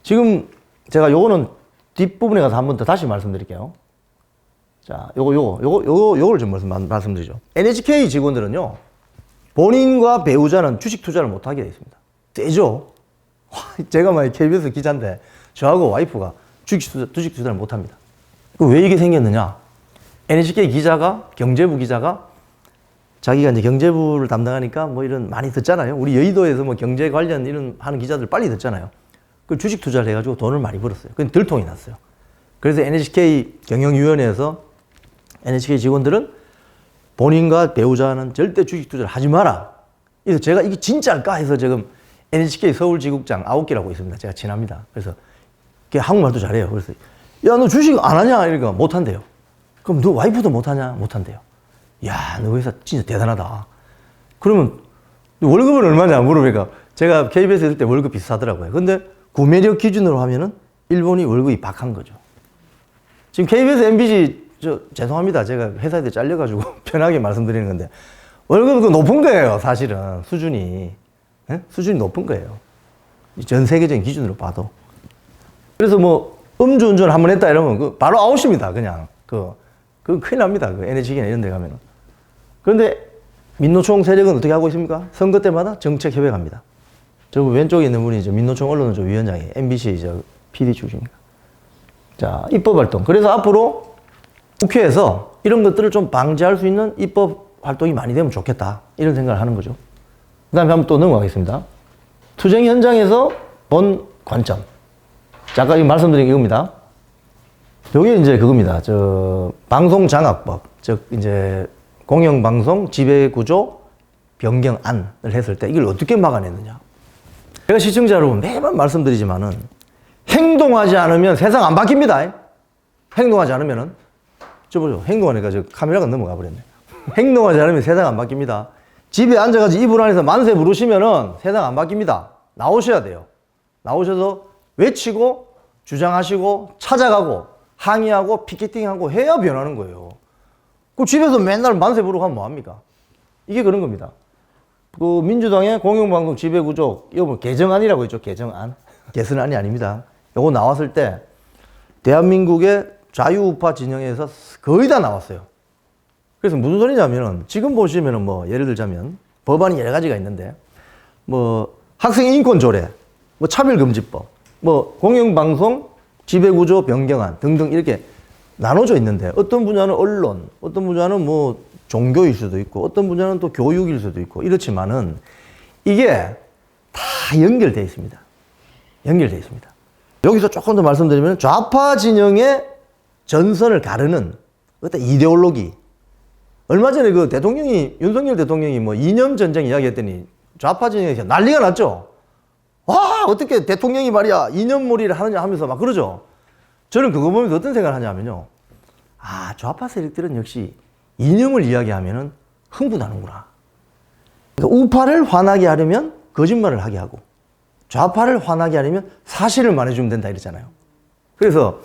지금 제가 요거는 뒷부분에 가서 한 번 더 다시 말씀드릴게요. 자, 요걸 좀 말씀드리죠. NHK 직원들은요, 본인과 배우자는 주식 투자를 못하게 되어 있습니다. 세죠? 제가 만약 KBS 기자인데, 저하고 와이프가 주식 투자를 못합니다. 왜 이게 생겼느냐? NHK 기자가, 경제부 기자가, 자기가 이제 경제부를 담당하니까 뭐 이런 많이 듣잖아요. 우리 여의도에서 뭐 경제 관련 이런 하는 기자들 빨리 듣잖아요. 그 주식 투자를 해가지고 돈을 많이 벌었어요. 그건 들통이 났어요. 그래서 NHK 경영위원회에서 NHK 직원들은 본인과 배우자는 절대 주식 투자를 하지 마라. 그래서 제가 이게 진짜일까 해서 지금 NHK 서울지국장 9개라고 있습니다. 제가 친합니다. 그래서 걔 한국말도 잘해요. 그래서 야, 너 주식 안 하냐? 이러니까 못 한대요. 그럼 너 와이프도 못 하냐? 못 한대요. 야, 너 회사 진짜 대단하다. 그러면 월급은 얼마냐 물어보니까 제가 KBS 있을 때 월급 비싸더라고요. 근데 구매력 기준으로 하면은 일본이 월급이 박한 거죠. 지금 KBS, MBC 죄송합니다. 제가 회사에 잘려가지고 편하게 말씀드리는 건데 월급이 높은 거예요. 사실은 수준이. 네? 수준이 높은 거예요. 전 세계적인 기준으로 봐도. 그래서 뭐 음주운전 한번 했다 이러면 그 바로 아웃입니다. 그냥 그건 큰일 납니다. 그 NHK나 이런 데 가면은. 그런데 민노총 세력은 어떻게 하고 있습니까? 선거 때마다 정책 협약합니다. 저 왼쪽에 있는 분이 민노총 언론노조 위원장이에요. MBC PD 출신입니다. 자, 입법 활동. 그래서 앞으로 국회에서 이런 것들을 좀 방지할 수 있는 입법 활동이 많이 되면 좋겠다. 이런 생각을 하는 거죠. 그 다음에 한번 또 넘어가겠습니다. 투쟁 현장에서 본 관점. 자, 아까 말씀드린 이겁니다. 요게 이제 그겁니다. 방송장악법. 즉, 이제 공영방송 지배구조 변경안을 했을 때 이걸 어떻게 막아냈느냐. 제가 시청자 여러분 매번 말씀드리지만은 행동하지 않으면 세상 안 바뀝니다. 행동하지 않으면은. 저 보죠. 행동하니까 저 카메라가 넘어가 버렸네. 행동하지 않으면 세상 안 바뀝니다. 집에 앉아가지고 이불 안에서 만세 부르시면은 세상 안 바뀝니다. 나오셔야 돼요. 나오셔서 외치고 주장하시고 찾아가고 항의하고 피켓팅하고 해야 변하는 거예요. 그 집에서 맨날 만세 부르고 하면 뭐합니까? 이게 그런 겁니다. 그 민주당의 공영방송 지배구조, 이거 뭐 개정안이라고 했죠. 개정안. 개선안이 아닙니다. 요거 나왔을 때 대한민국의 자유우파 진영에서 거의 다 나왔어요. 그래서 무슨 소리냐면은 지금 보시면은 뭐 예를 들자면 법안이 여러 가지가 있는데 뭐 학생 인권 조례, 뭐 차별금지법, 뭐 공영방송 지배구조 변경안 등등 이렇게 나눠져 있는데 어떤 분야는 언론, 어떤 분야는 뭐 종교일 수도 있고 어떤 분야는 또 교육일 수도 있고 이렇지만은 이게 다 연결되어 있습니다. 연결되어 있습니다. 여기서 조금 더 말씀드리면 좌파 진영의 전선을 가르는 어떤 이데올로기. 얼마 전에 그 대통령이, 윤석열 대통령이 뭐 이념 전쟁 이야기했더니 좌파 진영에서 난리가 났죠. 와, 어떻게 대통령이 말이야 이념몰이를 하느냐 하면서 막 그러죠. 저는 그거 보면서 어떤 생각을 하냐면요. 아, 좌파 세력들은 역시 이념을 이야기하면은 흥분하는구나. 그러니까 우파를 화나게 하려면 거짓말을 하게 하고 좌파를 화나게 하려면 사실을 말해주면 된다 이랬잖아요. 그래서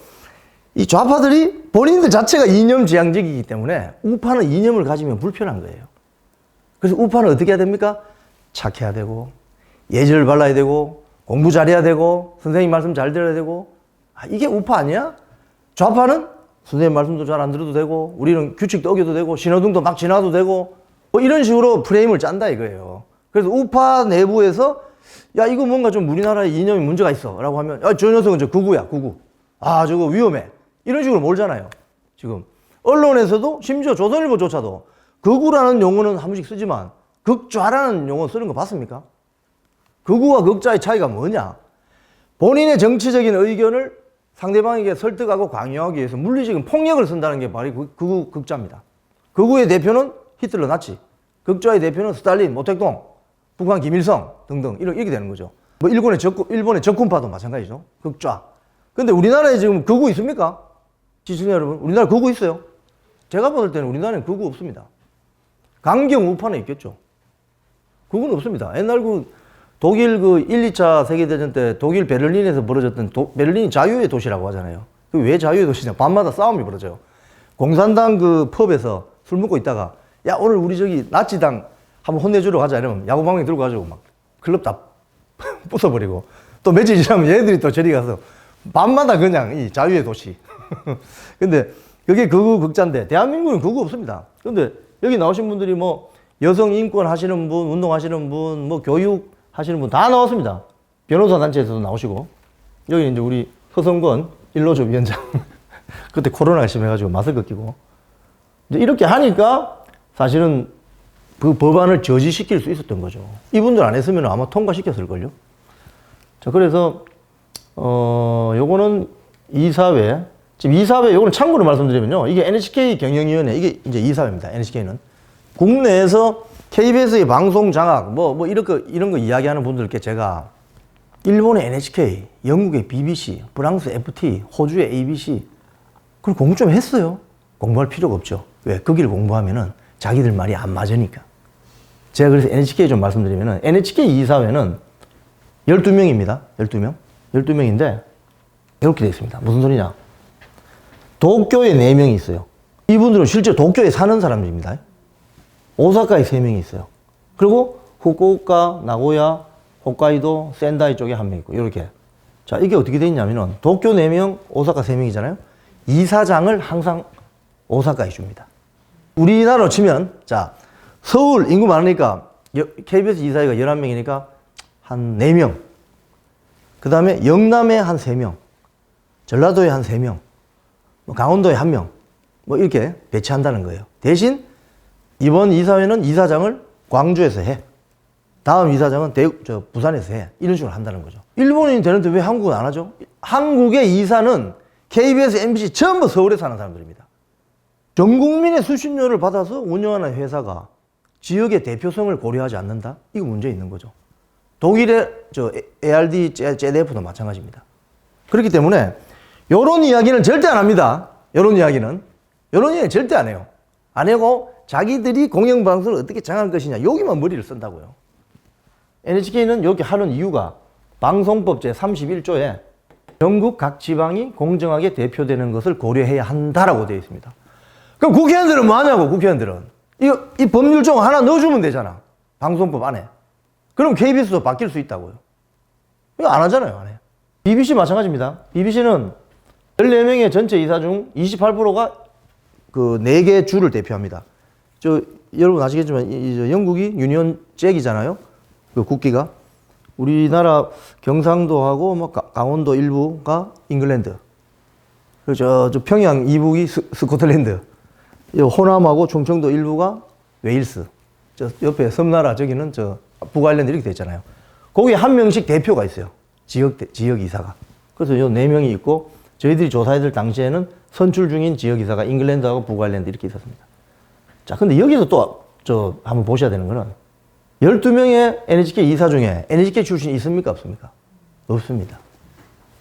이 좌파들이 본인들 자체가 이념지향적이기 때문에 우파는 이념을 가지면 불편한 거예요. 그래서 우파는 어떻게 해야 됩니까? 착해야 되고 예절을 발라야 되고 공부 잘해야 되고 선생님 말씀 잘 들어야 되고. 아, 이게 우파 아니야? 좌파는 선생님 말씀도 잘 안 들어도 되고 우리는 규칙도 어겨도 되고 신호등도 막 지나도 되고 뭐 이런 식으로 프레임을 짠다 이거예요. 그래서 우파 내부에서 야, 이거 뭔가 좀 우리나라에 이념이 문제가 있어 라고 하면 야, 저 녀석은 저 극우야, 극우. 아, 저거 위험해. 이런 식으로 몰잖아요. 지금 언론에서도 심지어 조선일보조차도 극우라는 용어는 한 번씩 쓰지만 극좌라는 용어 쓰는 거 봤습니까? 극우와 극좌의 차이가 뭐냐? 본인의 정치적인 의견을 상대방에게 설득하고 강요하기 위해서 물리적인 폭력을 쓴다는 게 바로 극우 극좌입니다. 극우의 대표는 히틀러 나치, 극좌의 대표는 스탈린, 모택동, 북한 김일성 등등 이렇게 되는 거죠. 뭐 일본의 적군파도 마찬가지죠. 극좌. 근데 우리나라에 지금 극우 있습니까? 시청자 여러분, 우리나라 극우 있어요? 제가 봤을 때는 우리나라에 극우 없습니다. 강경 우파는 있겠죠. 극우는 없습니다. 옛날 독일 1, 2차 세계대전 때 독일 베를린에서 벌어졌던 베를린이 자유의 도시라고 하잖아요. 왜 자유의 도시냐? 밤마다 싸움이 벌어져요. 공산당 펍에서 술 먹고 있다가 야, 오늘 우리 저기 나치당 한번 혼내주러 가자 이러면 야구방망이 들고 가지고 막 클럽 다 부숴버리고 또 며칠 지나면 얘네들이 또 저리 가서 밤마다 그냥 이 자유의 도시. 근데 그게 극우 극자인데 대한민국은 극우 없습니다. 근데 여기 나오신 분들이 뭐 여성 인권 하시는 분, 운동하시는 분, 뭐 교육 하시는 분 다 나왔습니다. 변호사 단체에서도 나오시고 여기 이제 우리 허성권 일로조 위원장 그때 코로나가 심해가지고 마스크 끼고 이제 이렇게 하니까 사실은 그 법안을 저지시킬 수 있었던 거죠. 이분들 안 했으면 아마 통과시켰을걸요. 자, 그래서 요거는 이사회. 지금 이사회, 요거는 참고로 말씀드리면요. 이게 NHK 경영위원회, 이게 이제 이사회입니다. NHK는. 국내에서 KBS의 방송 장악, 이런 거 이야기하는 분들께 제가 일본의 NHK, 영국의 BBC, 프랑스 FT, 호주의 ABC, 그걸 공부 좀 했어요. 공부할 필요가 없죠. 왜? 거기를 공부하면은 자기들 말이 안 맞으니까. 제가 그래서 NHK 좀 말씀드리면은 NHK 이사회는 12명입니다. 12명. 12명인데 이렇게 되어 있습니다. 무슨 소리냐? 도쿄에 4명이 있어요. 이분들은 실제 도쿄에 사는 사람들입니다. 오사카에 3명이 있어요. 그리고 후쿠오카, 나고야, 홋카이도, 센다이 쪽에 1명 있고 이렇게. 자, 이게 어떻게 돼 있냐면은 도쿄 4명, 오사카 3명이잖아요. 이사장을 항상 오사카에 줍니다. 우리나라로 치면 자, 서울 인구 많으니까 KBS 이사회가 11명이니까 한 4명. 그 다음에 영남에 한 3명. 전라도에 한 3명. 뭐 강원도에 1명. 뭐 이렇게 배치한다는 거예요. 대신 이번 이사회는 이사장을 광주에서 해. 다음 이사장은 부산에서 해. 이런 식으로 한다는 거죠. 일본인이 되는데 왜 한국은 안 하죠? 한국의 이사는 KBS, MBC 전부 서울에서 하는 사람들입니다. 전 국민의 수신료를 받아서 운영하는 회사가 지역의 대표성을 고려하지 않는다? 이거 문제 있는 거죠. 독일의 ARD, ZDF도 마찬가지입니다. 그렇기 때문에 이런 이야기는 절대 안 합니다. 이런 이야기는 절대 안 해요. 안 하고 자기들이 공영방송을 어떻게 정할 것이냐 여기만 머리를 쓴다고요. NHK는 이렇게 하는 이유가 방송법 제31조에 전국 각 지방이 공정하게 대표되는 것을 고려해야 한다라고 되어 있습니다. 그럼 국회의원들은 뭐 하냐고, 국회의원들은. 이 법률조항 하나 넣어주면 되잖아. 방송법 안에. 그럼 KBS도 바뀔 수 있다고요. 이거 안 하잖아요, 안 해요. BBC 마찬가지입니다. BBC는 14명의 전체 이사 중 28%가 그 4개 주를 대표합니다. 여러분 아시겠지만, 영국이 유니온 잭이잖아요. 그 국기가. 우리나라 경상도하고 뭐 강원도 일부가 잉글랜드. 그리고 저 평양 이북이 스코틀랜드. 호남하고 충청도 일부가 웨일스. 저 옆에 섬나라 저기는 저 북아일랜드 이렇게 돼 있잖아요. 거기에 한 명씩 대표가 있어요. 지역 이사가. 그래서 요 4명이 있고 저희들이 조사해들 당시에는 선출 중인 지역 이사가 잉글랜드하고 북아일랜드 이렇게 있었습니다. 자, 근데 여기서 또 한번 보셔야 되는 거는 12명의 NHK 이사 중에 NHK 출신이 있습니까? 없습니까? 없습니다.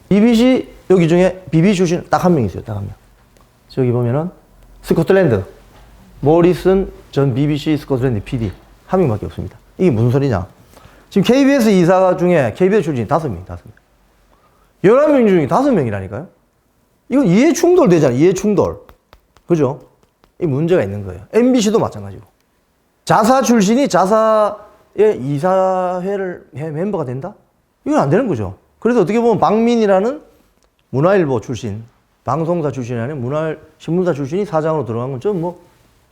BBC 여기 중에 BBC 출신 딱 한 명 있어요. 딱 한 명. 저기 보면은 스코틀랜드 모리슨 전 BBC 스코틀랜드 PD 한 명밖에 없습니다. 이게 무슨 소리냐? 지금 KBS 이사 중에 KBS 출신이 5명. 11명 중에 5명이라니까요? 이건 이해 충돌 되잖아요. 이해 충돌. 그죠? 이 문제가 있는 거예요. MBC도 마찬가지고. 자사 출신이 자사의 이사회를 멤버가 된다? 이건 안 되는 거죠. 그래서 어떻게 보면 박민이라는 문화일보 출신, 방송사 출신이 아니라 신문사 출신이 사장으로 들어간 건 좀 뭐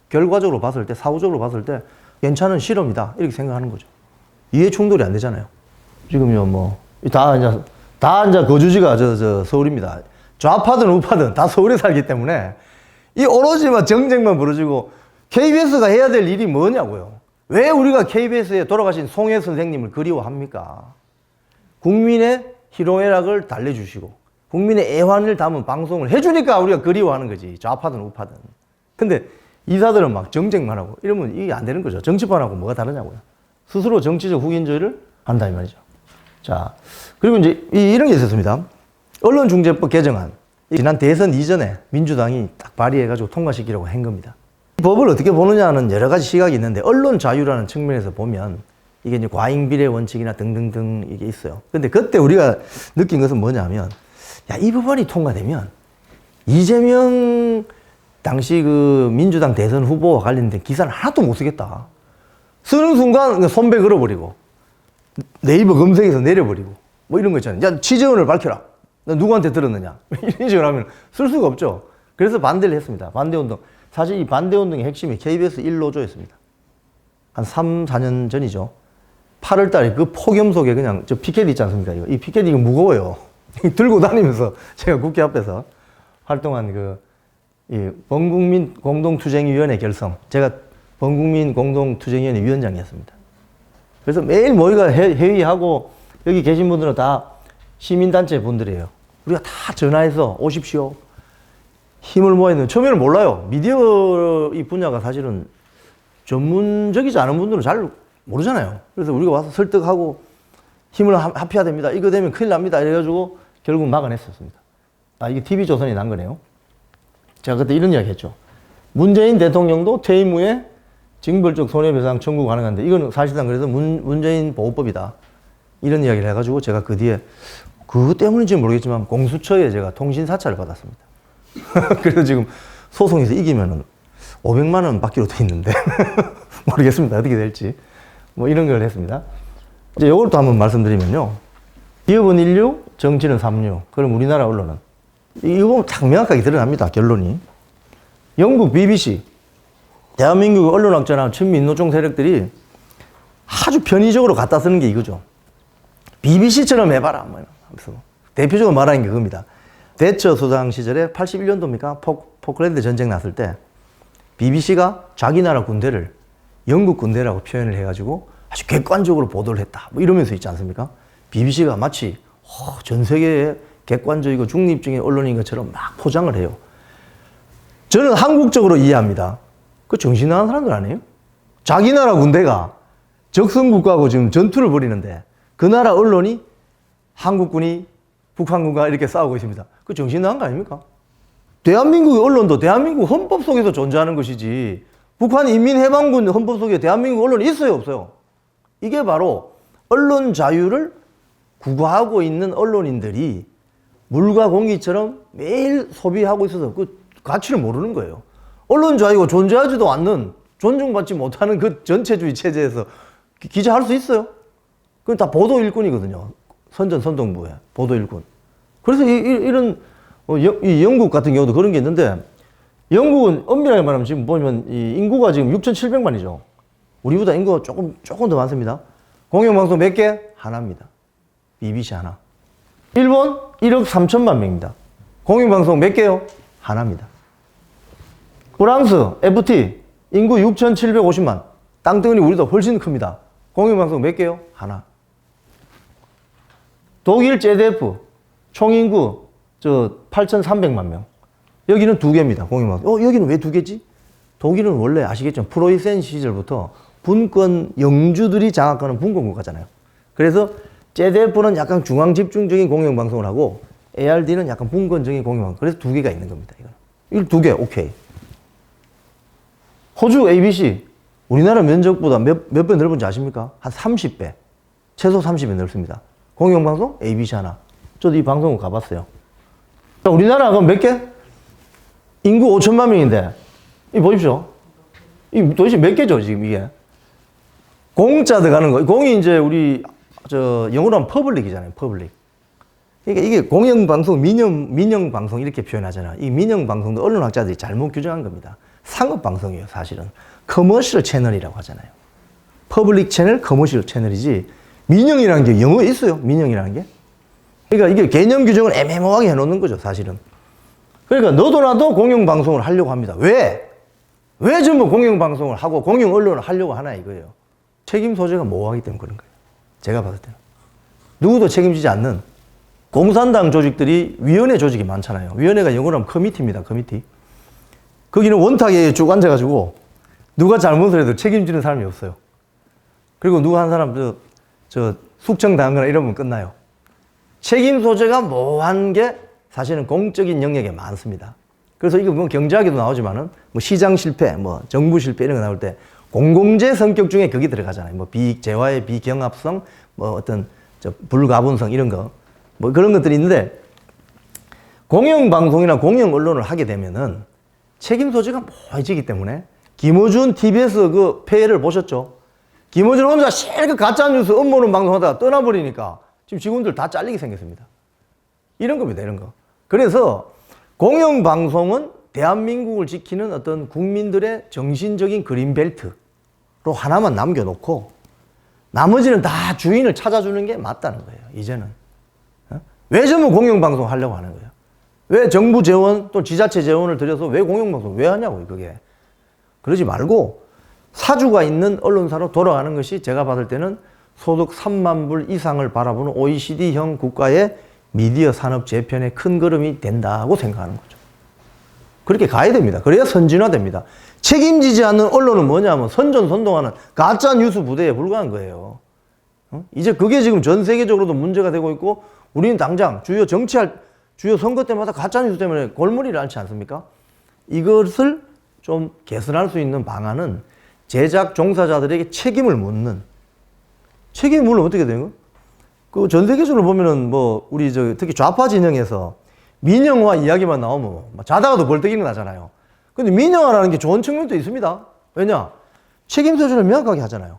결과적으로 봤을 때, 사후적으로 봤을 때 괜찮은 실험이다. 이렇게 생각하는 거죠. 이해 충돌이 안 되잖아요. 지금요, 뭐, 다 이제 거주지가 서울입니다. 좌파든 우파든 다 서울에 살기 때문에 이 오로지 막 정쟁만 벌어지고 KBS가 해야 될 일이 뭐냐고요. 왜 우리가 KBS에 돌아가신 송혜 선생님을 그리워합니까? 국민의 희롱애락을 달래주시고 국민의 애환을 담은 방송을 해주니까 우리가 그리워하는 거지. 좌파든 우파든. 근데 이사들은 막 정쟁만 하고 이러면 이게 안 되는 거죠. 정치판하고 뭐가 다르냐고요. 스스로 정치적 후견조회를 한다 이 말이죠. 자, 그리고 이제 이런 게 있었습니다. 언론중재법 개정안. 지난 대선 이전에 민주당이 딱 발의해가지고 통과시키려고 한 겁니다. 이 법을 어떻게 보느냐는 여러 가지 시각이 있는데 언론 자유라는 측면에서 보면 이게 이제 과잉비례 원칙이나 등등등 이게 있어요. 근데 그때 우리가 느낀 것은 뭐냐면 야, 이 법안이 통과되면 이재명 당시 그 민주당 대선 후보와 관련된 기사는 하나도 못 쓰겠다. 쓰는 순간 손배 걸어버리고 네이버 검색에서 내려버리고 뭐 이런 거 있잖아요. 야, 취재원을 밝혀라. 너 누구한테 들었느냐. 이런 식으로 하면 쓸 수가 없죠. 그래서 반대를 했습니다. 반대운동. 사실 이 반대운동의 핵심이 KBS 1노조였습니다. 한 3, 4년 전이죠. 8월 달에 그 폭염 속에 그냥 저 피켓 있지 않습니까? 이 피켓 이거 무거워요. 들고 다니면서 제가 국회 앞에서 활동한 이 범국민 공동투쟁위원회 결성. 제가 범국민 공동투쟁위원회 위원장이었습니다. 그래서 매일 모이가 회의하고 여기 계신 분들은 다 시민단체 분들이에요. 우리가 다 전화해서 오십시오. 힘을 모아야 되는, 처음에는 몰라요. 미디어 이 분야가 사실은 전문적이지 않은 분들은 잘 모르잖아요. 그래서 우리가 와서 설득하고 힘을 합해야 됩니다. 이거 되면 큰일 납니다. 이래가지고 결국 막아냈었습니다. 아, 이게 TV조선이 난 거네요. 제가 그때 이런 이야기 했죠. 문재인 대통령도 퇴임 후에 징벌적 손해배상 청구 가능한데 이거는 사실상 그래서 문재인 보호법이다. 이런 이야기를 해가지고 제가 그 뒤에 그것 때문인지 모르겠지만 공수처에 제가 통신사찰을 받았습니다. 그래서 지금 소송에서 이기면은 500만 원 받기로 돼 있는데 모르겠습니다. 어떻게 될지. 뭐 이런 걸 했습니다. 이제 이걸 또 한번 말씀드리면요. 기업은 인류, 정치는 삼류. 그럼 우리나라 언론은. 이거 보면 딱 명확하게 드러납니다. 결론이. 영국 BBC, 대한민국 언론학자나 친민노총 세력들이 아주 편의적으로 갖다 쓰는 게 이거죠. BBC처럼 해봐라. 하면서 대표적으로 말하는 게 그겁니다. 대처 수상 시절에 81년도입니까? 포클랜드 전쟁 났을 때 BBC가 자기 나라 군대를 영국 군대라고 표현을 해가지고 아주 객관적으로 보도를 했다. 뭐 이러면서 있지 않습니까? BBC가 마치 전 세계의 객관적이고 중립적인 언론인 것처럼 막 포장을 해요. 저는 한국적으로 이해합니다. 그 정신 나간 사람들 아니에요? 자기 나라 군대가 적성국가하고 지금 전투를 벌이는데 그 나라 언론이 한국군이 북한군과 이렇게 싸우고 있습니다. 그 정신 나간 거 아닙니까? 대한민국의 언론도 대한민국 헌법 속에서 존재하는 것이지 북한 인민해방군 헌법 속에 대한민국 언론이 있어요, 없어요? 이게 바로 언론 자유를 구가하고 있는 언론인들이 물과 공기처럼 매일 소비하고 있어서 그 가치를 모르는 거예요. 언론 자유가 존재하지도 않는, 존중받지 못하는 그 전체주의 체제에서 기자할 수 있어요? 그건 다 보도 일꾼이거든요. 선전선동부에 보도 일꾼. 그래서 이런 이 영국 같은 경우도 그런 게 있는데, 영국은 엄밀하게 말하면 지금 보면 이 인구가 지금 6,700만이죠. 우리보다 인구가 조금 더 많습니다. 공영방송 몇 개? 하나입니다. BBC 하나. 일본 1억 3천만 명입니다. 공영방송 몇 개요? 하나입니다. 프랑스 FT 인구 6,750만. 땅덩어리 우리보다 훨씬 큽니다. 공영방송 몇 개요? 하나. 독일 ZDF 총인구 8,300만 명. 여기는 2개입니다. 공영방송. 여기는 왜 2개지? 독일은 원래 아시겠죠? 프로이센 시절부터 분권 영주들이 장악하는 분권 국가잖아요. 그래서 ZDF는 약간 중앙 집중적인 공영방송을 하고 ARD는 약간 분권적인 공영방송. 그래서 2개가 있는 겁니다. 이거 2개, 오케이. 호주 ABC 우리나라 면적보다 몇 배 넓은지 아십니까? 한 30배. 최소 30배 넓습니다. 공영방송 ABC 하나. 저도 이 방송을 가봤어요. 자, 우리나라 그럼 몇 개? 인구 5천만 명인데 이 보십시오. 이 도대체 몇 개죠 지금 이게? 공짜 들어가는 거. 공이 이제 우리 영어로 하면 퍼블릭이잖아요. 퍼블릭. 그러니까 이게 공영방송, 민영방송 이렇게 표현하잖아요. 이 민영방송도 언론학자들이 잘못 규정한 겁니다. 상업방송이에요, 사실은. 커머셜 채널이라고 하잖아요. 퍼블릭 채널, 커머셜 채널이지, 민영이라는 게 영어에 있어요, 민영이라는 게. 그러니까 이게 개념 규정을 애매모호하게 해놓는 거죠, 사실은. 그러니까 너도 나도 공영방송을 하려고 합니다. 왜? 왜 전부 공영방송을 하고 공영언론을 하려고 하나 이거예요. 책임 소재가 모호하기 때문에 그런 거예요. 제가 봤을 때는. 누구도 책임지지 않는 공산당 조직들이 위원회 조직이 많잖아요. 위원회가 영어로 하면 커미티입니다, 커미티. 거기는 원탁에 쭉 앉아가지고 누가 잘못을 해도 책임지는 사람이 없어요. 그리고 누가 한 사람 숙청당하거나 이러면 끝나요. 책임 소재가 모호한 게 사실은 공적인 영역에 많습니다. 그래서 이거 뭐 경제학에도 나오지만은 뭐 시장 실패, 뭐 정부 실패 이런 거 나올 때 공공재 성격 중에 그게 들어가잖아요. 뭐 재화의 비경합성, 뭐 어떤 불가분성 이런 거, 뭐 그런 것들이 있는데 공영방송이나 공영언론을 하게 되면은 책임 소재가 모호해지기 때문에 김어준 TBS 그 폐해를 보셨죠? 김어준 혼자 실컷 가짜뉴스 업무는 방송하다가 떠나버리니까 지금 직원들 다 잘리게 생겼습니다. 이런 겁니다, 이런 거. 그래서 공영방송은 대한민국을 지키는 어떤 국민들의 정신적인 그린벨트로 하나만 남겨놓고 나머지는 다 주인을 찾아주는 게 맞다는 거예요, 이제는. 왜 전부 공영방송 하려고 하는 거예요? 왜 정부 재원 또 지자체 재원을 들여서 왜 공영방송 왜 하냐고요, 그게. 그러지 말고 사주가 있는 언론사로 돌아가는 것이 제가 봤을 때는 소득 3만 불 이상을 바라보는 OECD형 국가의 미디어 산업 재편의 큰 걸음이 된다고 생각하는 거죠. 그렇게 가야 됩니다. 그래야 선진화됩니다. 책임지지 않는 언론은 뭐냐면 선전선동하는 가짜 뉴스 부대에 불과한 거예요. 이제 그게 지금 전 세계적으로도 문제가 되고 있고 우리는 당장 주요 선거 때마다 가짜 뉴스 때문에 골머리를 앓지 않습니까? 이것을 좀 개선할 수 있는 방안은 제작 종사자들에게 책임을 묻는, 책임을 물으면 어떻게 되는 거예요? 그 전 세계적으로 보면은 뭐 우리 특히 좌파 진영에서 민영화 이야기만 나오면 자다가도 벌떡 일어나잖아요. 근데 민영화라는 게 좋은 측면도 있습니다. 왜냐? 책임 소재를 명확하게 하잖아요.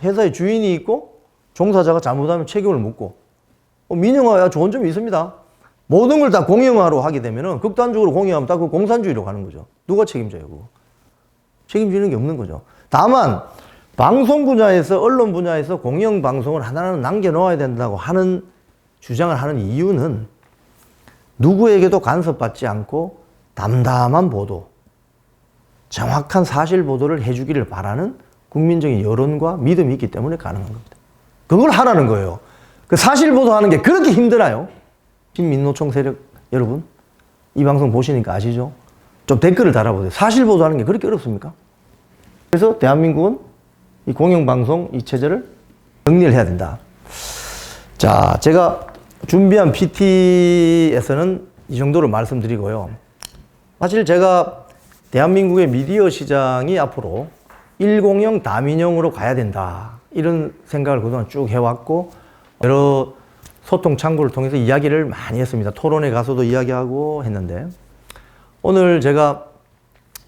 회사의 주인이 있고 종사자가 잘못하면 책임을 묻고 민영화야 좋은 점이 있습니다. 모든 걸 다 공영화로 하게 되면은 극단적으로 공영하면 다 그 공산주의로 가는 거죠. 누가 책임져요, 그거? 책임지는 게 없는 거죠. 다만 방송 분야에서 언론 분야에서 공영방송을 하나는 남겨놓아야 된다고 하는 주장을 하는 이유는 누구에게도 간섭받지 않고 담담한 보도, 정확한 사실 보도를 해주기를 바라는 국민적인 여론과 믿음이 있기 때문에 가능한 겁니다. 그걸 하라는 거예요. 그 사실 보도하는 게 그렇게 힘드나요? 신민노총 세력 여러분, 이 방송 보시니까 아시죠? 좀 댓글을 달아보세요. 사실 보도하는 게 그렇게 어렵습니까? 그래서 대한민국은 이 공영방송 이 체제를 정리를 해야 된다. 자, 제가 준비한 PT에서는 이 정도로 말씀드리고요. 사실 제가 대한민국의 미디어 시장이 앞으로 1공형 다민형으로 가야 된다, 이런 생각을 그동안 쭉 해왔고, 여러 소통 창구를 통해서 이야기를 많이 했습니다. 토론회 가서도 이야기하고 했는데, 오늘 제가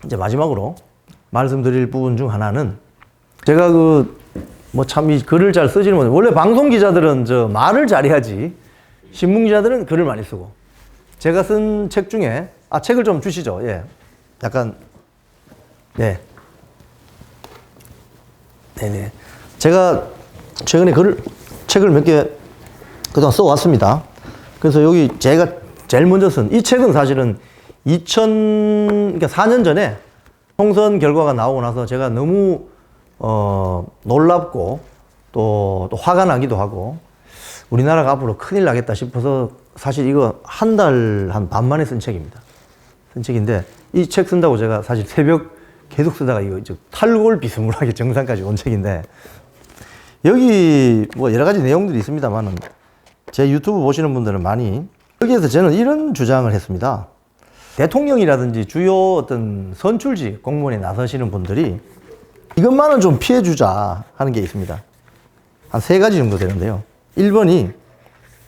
이제 마지막으로 말씀드릴 부분 중 하나는, 제가 참 이 글을 잘 쓰지는 못해요. 원래 방송 기자들은 말을 잘해야지, 신문 기자들은 글을 많이 쓰고, 제가 쓴 책 중에, 책을 좀 주시죠. 예. 약간, 네. 네네. 제가 최근에 책을 몇 개 그동안 써왔습니다. 그래서 여기 제가 제일 먼저 쓴 이 책은 사실은 4년 전에 총선 결과가 나오고 나서 제가 너무 놀랍고 또 화가 나기도 하고, 우리나라가 앞으로 큰일 나겠다 싶어서 사실 이거 한 달 한 반 만에 쓴 책입니다. 쓴 책인데, 이 책 쓴다고 제가 사실 새벽 계속 쓰다가 이거 탈골 비스무리하게 정상까지 온 책인데, 여기 여러 가지 내용들이 있습니다만은 제 유튜브 보시는 분들은 많이, 여기에서 저는 이런 주장을 했습니다. 대통령이라든지 주요 어떤 선출직 공무원에 나서시는 분들이 이것만은 좀 피해주자 하는 게 있습니다. 한 3가지 정도 되는데요. 1번이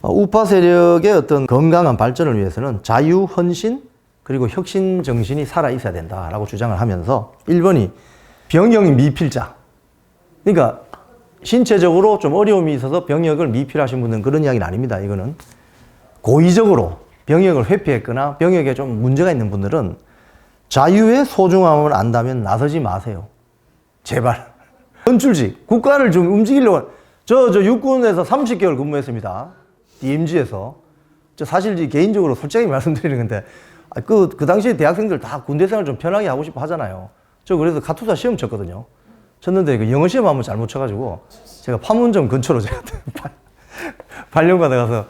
우파 세력의 어떤 건강한 발전을 위해서는 자유, 헌신, 그리고 혁신 정신이 살아있어야 된다라고 주장을 하면서, 1번이 병역 미필자. 그러니까 신체적으로 좀 어려움이 있어서 병역을 미필하신 분들은 그런 이야기는 아닙니다. 이거는 고의적으로 병역을 회피했거나 병역에 좀 문제가 있는 분들은 자유의 소중함을 안다면 나서지 마세요. 제발. 선출직, 국가를 좀 움직이려고. 저 육군에서 30개월 근무했습니다. DMZ에서. 저 사실 개인적으로 솔직히 말씀드리는 건데, 그 당시에 대학생들 다 군대 생활 좀 편하게 하고 싶어 하잖아요. 저 그래서 카투사 시험 쳤거든요. 쳤는데 그 영어 시험 한번 잘못 쳐가지고 제가 판문점 근처로 제가 8년간 가서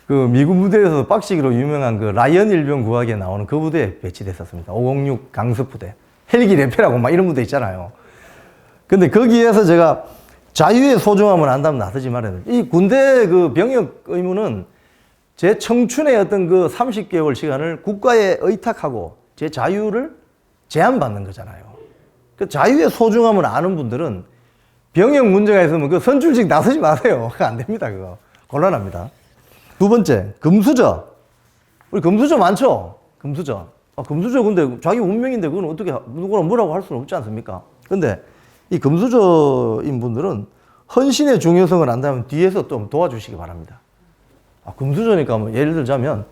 그 미군 부대에서 빡시기로 유명한 그 라이언 일병 구하기에 나오는 그 부대에 배치됐었습니다. 506 강습 부대. 헬기 레페라고 막 이런 부대 있잖아요. 근데 거기에서 제가 자유의 소중함을 안다면 나서지 말아야 돼. 이 군대 그 병역 의무는 제 청춘의 어떤 그 30개월 시간을 국가에 의탁하고 제 자유를 제한받는 거잖아요. 그 자유의 소중함을 아는 분들은 병역 문제가 있으면 그 선출직 나서지 마세요. 그거 안 됩니다. 그거 곤란합니다. 2번째, 금수저. 우리 금수저 많죠? 금수저. 금수저 근데 자기 운명인데 그건 어떻게 누구나 뭐라고 할 수는 없지 않습니까? 근데 이 금수저인 분들은 헌신의 중요성을 안다면 뒤에서 좀 도와주시기 바랍니다. 금수저니까 예를 들자면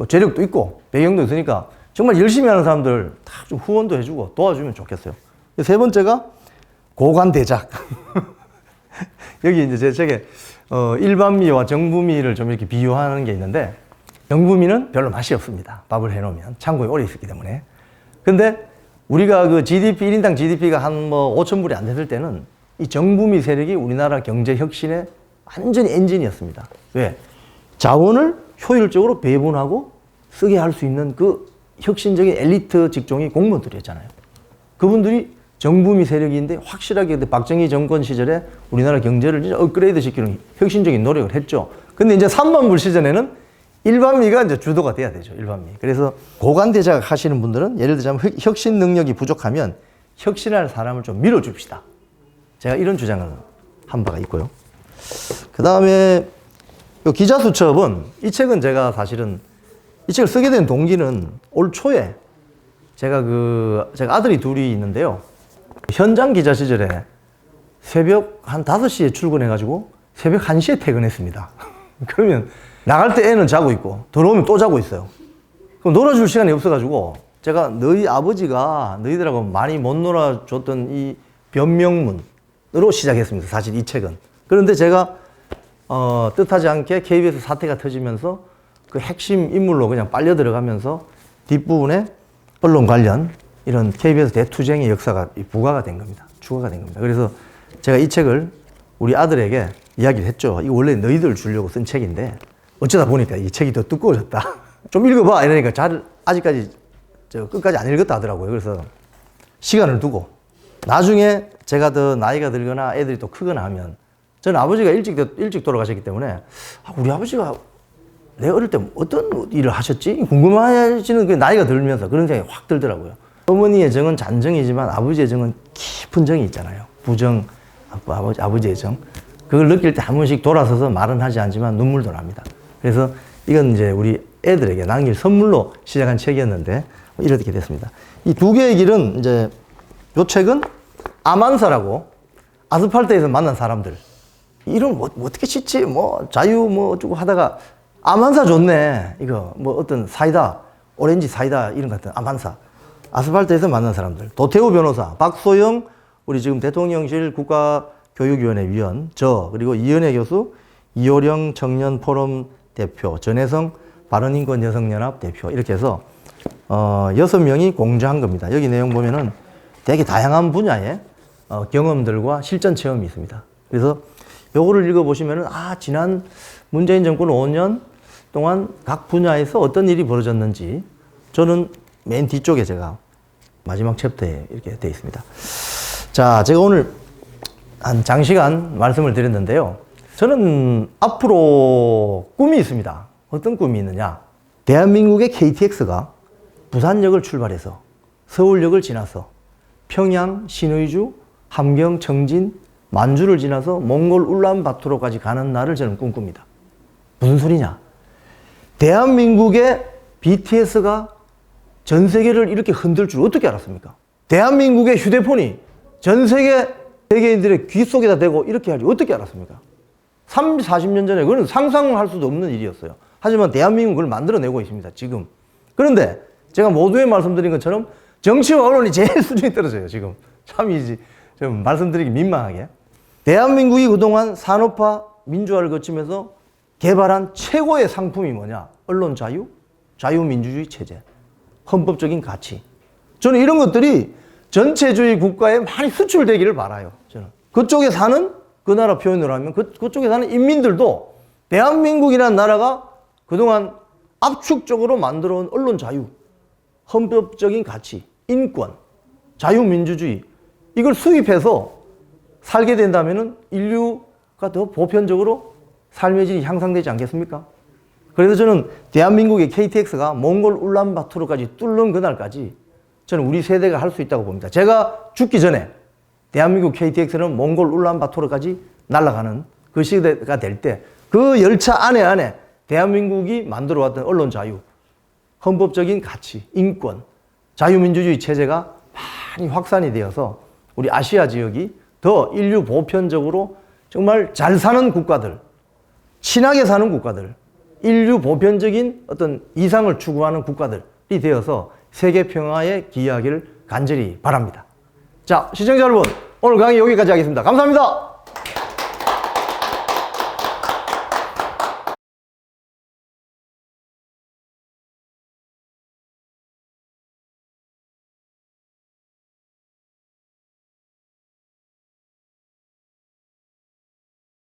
재력도 있고 배경도 있으니까 정말 열심히 하는 사람들 다 좀 후원도 해주고 도와주면 좋겠어요. 3번째가 고관대작. 여기 이제 제 책에 일반미와 정부미를 좀 이렇게 비유하는 게 있는데, 정부미는 별로 맛이 없습니다. 밥을 해놓으면 창고에 오래 있었기 때문에. 근데 우리가 그 GDP, 1인당 GDP가 한 5,000불이 안 됐을 때는 이 정부미 세력이 우리나라 경제 혁신의 완전히 엔진이었습니다. 왜? 자원을 효율적으로 배분하고 쓰게 할 수 있는 그 혁신적인 엘리트 직종이 공무원들이었잖아요. 그분들이 정부미 세력인데 확실하게 박정희 정권 시절에 우리나라 경제를 진짜 업그레이드 시키는 혁신적인 노력을 했죠. 근데 이제 3만불 시즌에는 일반미가 이제 주도가 돼야 되죠. 일반미. 그래서 고관대작 하시는 분들은 예를 들자면 혁신 능력이 부족하면 혁신할 사람을 좀 밀어줍시다. 제가 이런 주장을 한 바가 있고요. 그 다음에 기자수첩은, 이 책은 제가 사실은 이 책을 쓰게 된 동기는 올 초에 제가 아들이 둘이 있는데요. 현장 기자 시절에 새벽 한 5시에 출근해가지고 새벽 1시에 퇴근했습니다. 그러면 나갈 때 애는 자고 있고 들어오면 또 자고 있어요. 그럼 놀아줄 시간이 없어가지고 제가 너희 아버지가 너희들하고 많이 못 놀아줬던 이 변명문으로 시작했습니다. 사실 이 책은. 그런데 제가 뜻하지 않게 KBS 사태가 터지면서 그 핵심 인물로 그냥 빨려 들어가면서 뒷부분에 언론 관련 이런 KBS 대투쟁의 역사가 부과가 된 겁니다. 추가가 된 겁니다. 그래서 제가 이 책을 우리 아들에게 이야기를 했죠. 이거 원래 너희들 주려고 쓴 책인데 어쩌다 보니까 이 책이 더 두꺼워졌다. 좀 읽어봐. 이러니까 아직까지 끝까지 안 읽었다 하더라고요. 그래서 시간을 두고 나중에 제가 더 나이가 들거나 애들이 또 크거나 하면, 저는 아버지가 일찍 돌아가셨기 때문에 우리 아버지가 내 어릴 때 어떤 일을 하셨지? 궁금해지는 그 나이가 들면서 그런 생각이 확 들더라고요. 어머니의 정은 잔정이지만 아버지의 정은 깊은 정이 있잖아요. 부정, 아버지의 정. 그걸 느낄 때 한 번씩 돌아서서 말은 하지 않지만 눈물도 납니다. 그래서 이건 이제 우리 애들에게 남길 선물로 시작한 책이었는데 이렇게 됐습니다. 이 두 개의 길은 이제 요 책은 아만사라고 아스팔트에서 만난 사람들. 이름 뭐 어떻게 짓지? 뭐 자유 뭐 어쩌고 하다가 아만사 좋네. 이거 뭐 어떤 사이다, 오렌지 사이다 이런 같은 아만사. 아스팔트에서 만난 사람들. 도태우 변호사, 박소영 우리 지금 대통령실 국가교육위원회 위원, 그리고 이은혜 교수, 이호령 청년포럼 대표, 전혜성 바른인권 여성연합 대표 이렇게 해서 6명이 공저한 겁니다. 여기 내용 보면은 되게 다양한 분야의 경험들과 실전 체험이 있습니다. 그래서 요거를 읽어보시면은 지난 문재인 정권 5년 동안 각 분야에서 어떤 일이 벌어졌는지 저는 맨 뒤쪽에 제가 마지막 챕터에 이렇게 되어 있습니다. 자, 제가 오늘 한 장시간 말씀을 드렸는데요. 저는 앞으로 꿈이 있습니다. 어떤 꿈이 있느냐? 대한민국의 KTX가 부산역을 출발해서 서울역을 지나서 평양, 신의주, 함경, 청진, 만주를 지나서 몽골 울란바토르까지 가는 날을 저는 꿈꿉니다. 무슨 소리냐? 대한민국의 BTS가 전 세계를 이렇게 흔들 줄 어떻게 알았습니까? 대한민국의 휴대폰이 전 세계 세계인들의 귀 속에다 대고 이렇게 하지 어떻게 알았습니까? 30, 40년 전에 그건 상상할 수도 없는 일이었어요. 하지만 대한민국은 그걸 만들어내고 있습니다. 지금. 그런데 제가 모두에 말씀드린 것처럼 정치와 언론이 제일 수준이 떨어져요. 지금. 참이지. 좀 말씀드리기 민망하게. 대한민국이 그동안 산업화, 민주화를 거치면서 개발한 최고의 상품이 뭐냐? 언론 자유, 자유민주주의 체제, 헌법적인 가치. 저는 이런 것들이 전체주의 국가에 많이 수출되기를 바라요. 저는. 그쪽에 사는, 그 나라 표현으로 하면 그쪽에 사는 인민들도 대한민국이라는 나라가 그동안 압축적으로 만들어 온 언론 자유, 헌법적인 가치, 인권, 자유민주주의 이걸 수입해서 살게 된다면 인류가 더 보편적으로 삶의 질이 향상되지 않겠습니까? 그래서 저는 대한민국의 KTX가 몽골 울란바토르까지 뚫는 그날까지 저는 우리 세대가 할 수 있다고 봅니다. 제가 죽기 전에 대한민국 KTX는 몽골 울란바토르까지 날아가는 그 시대가 될 때 그 열차 안에 대한민국이 만들어왔던 언론 자유, 헌법적인 가치, 인권, 자유민주주의 체제가 많이 확산이 되어서 우리 아시아 지역이 더 인류 보편적으로 정말 잘 사는 국가들, 친하게 사는 국가들, 인류 보편적인 어떤 이상을 추구하는 국가들이 되어서 세계 평화에 기여하기를 간절히 바랍니다. 자, 시청자 여러분, 오늘 강의 여기까지 하겠습니다. 감사합니다.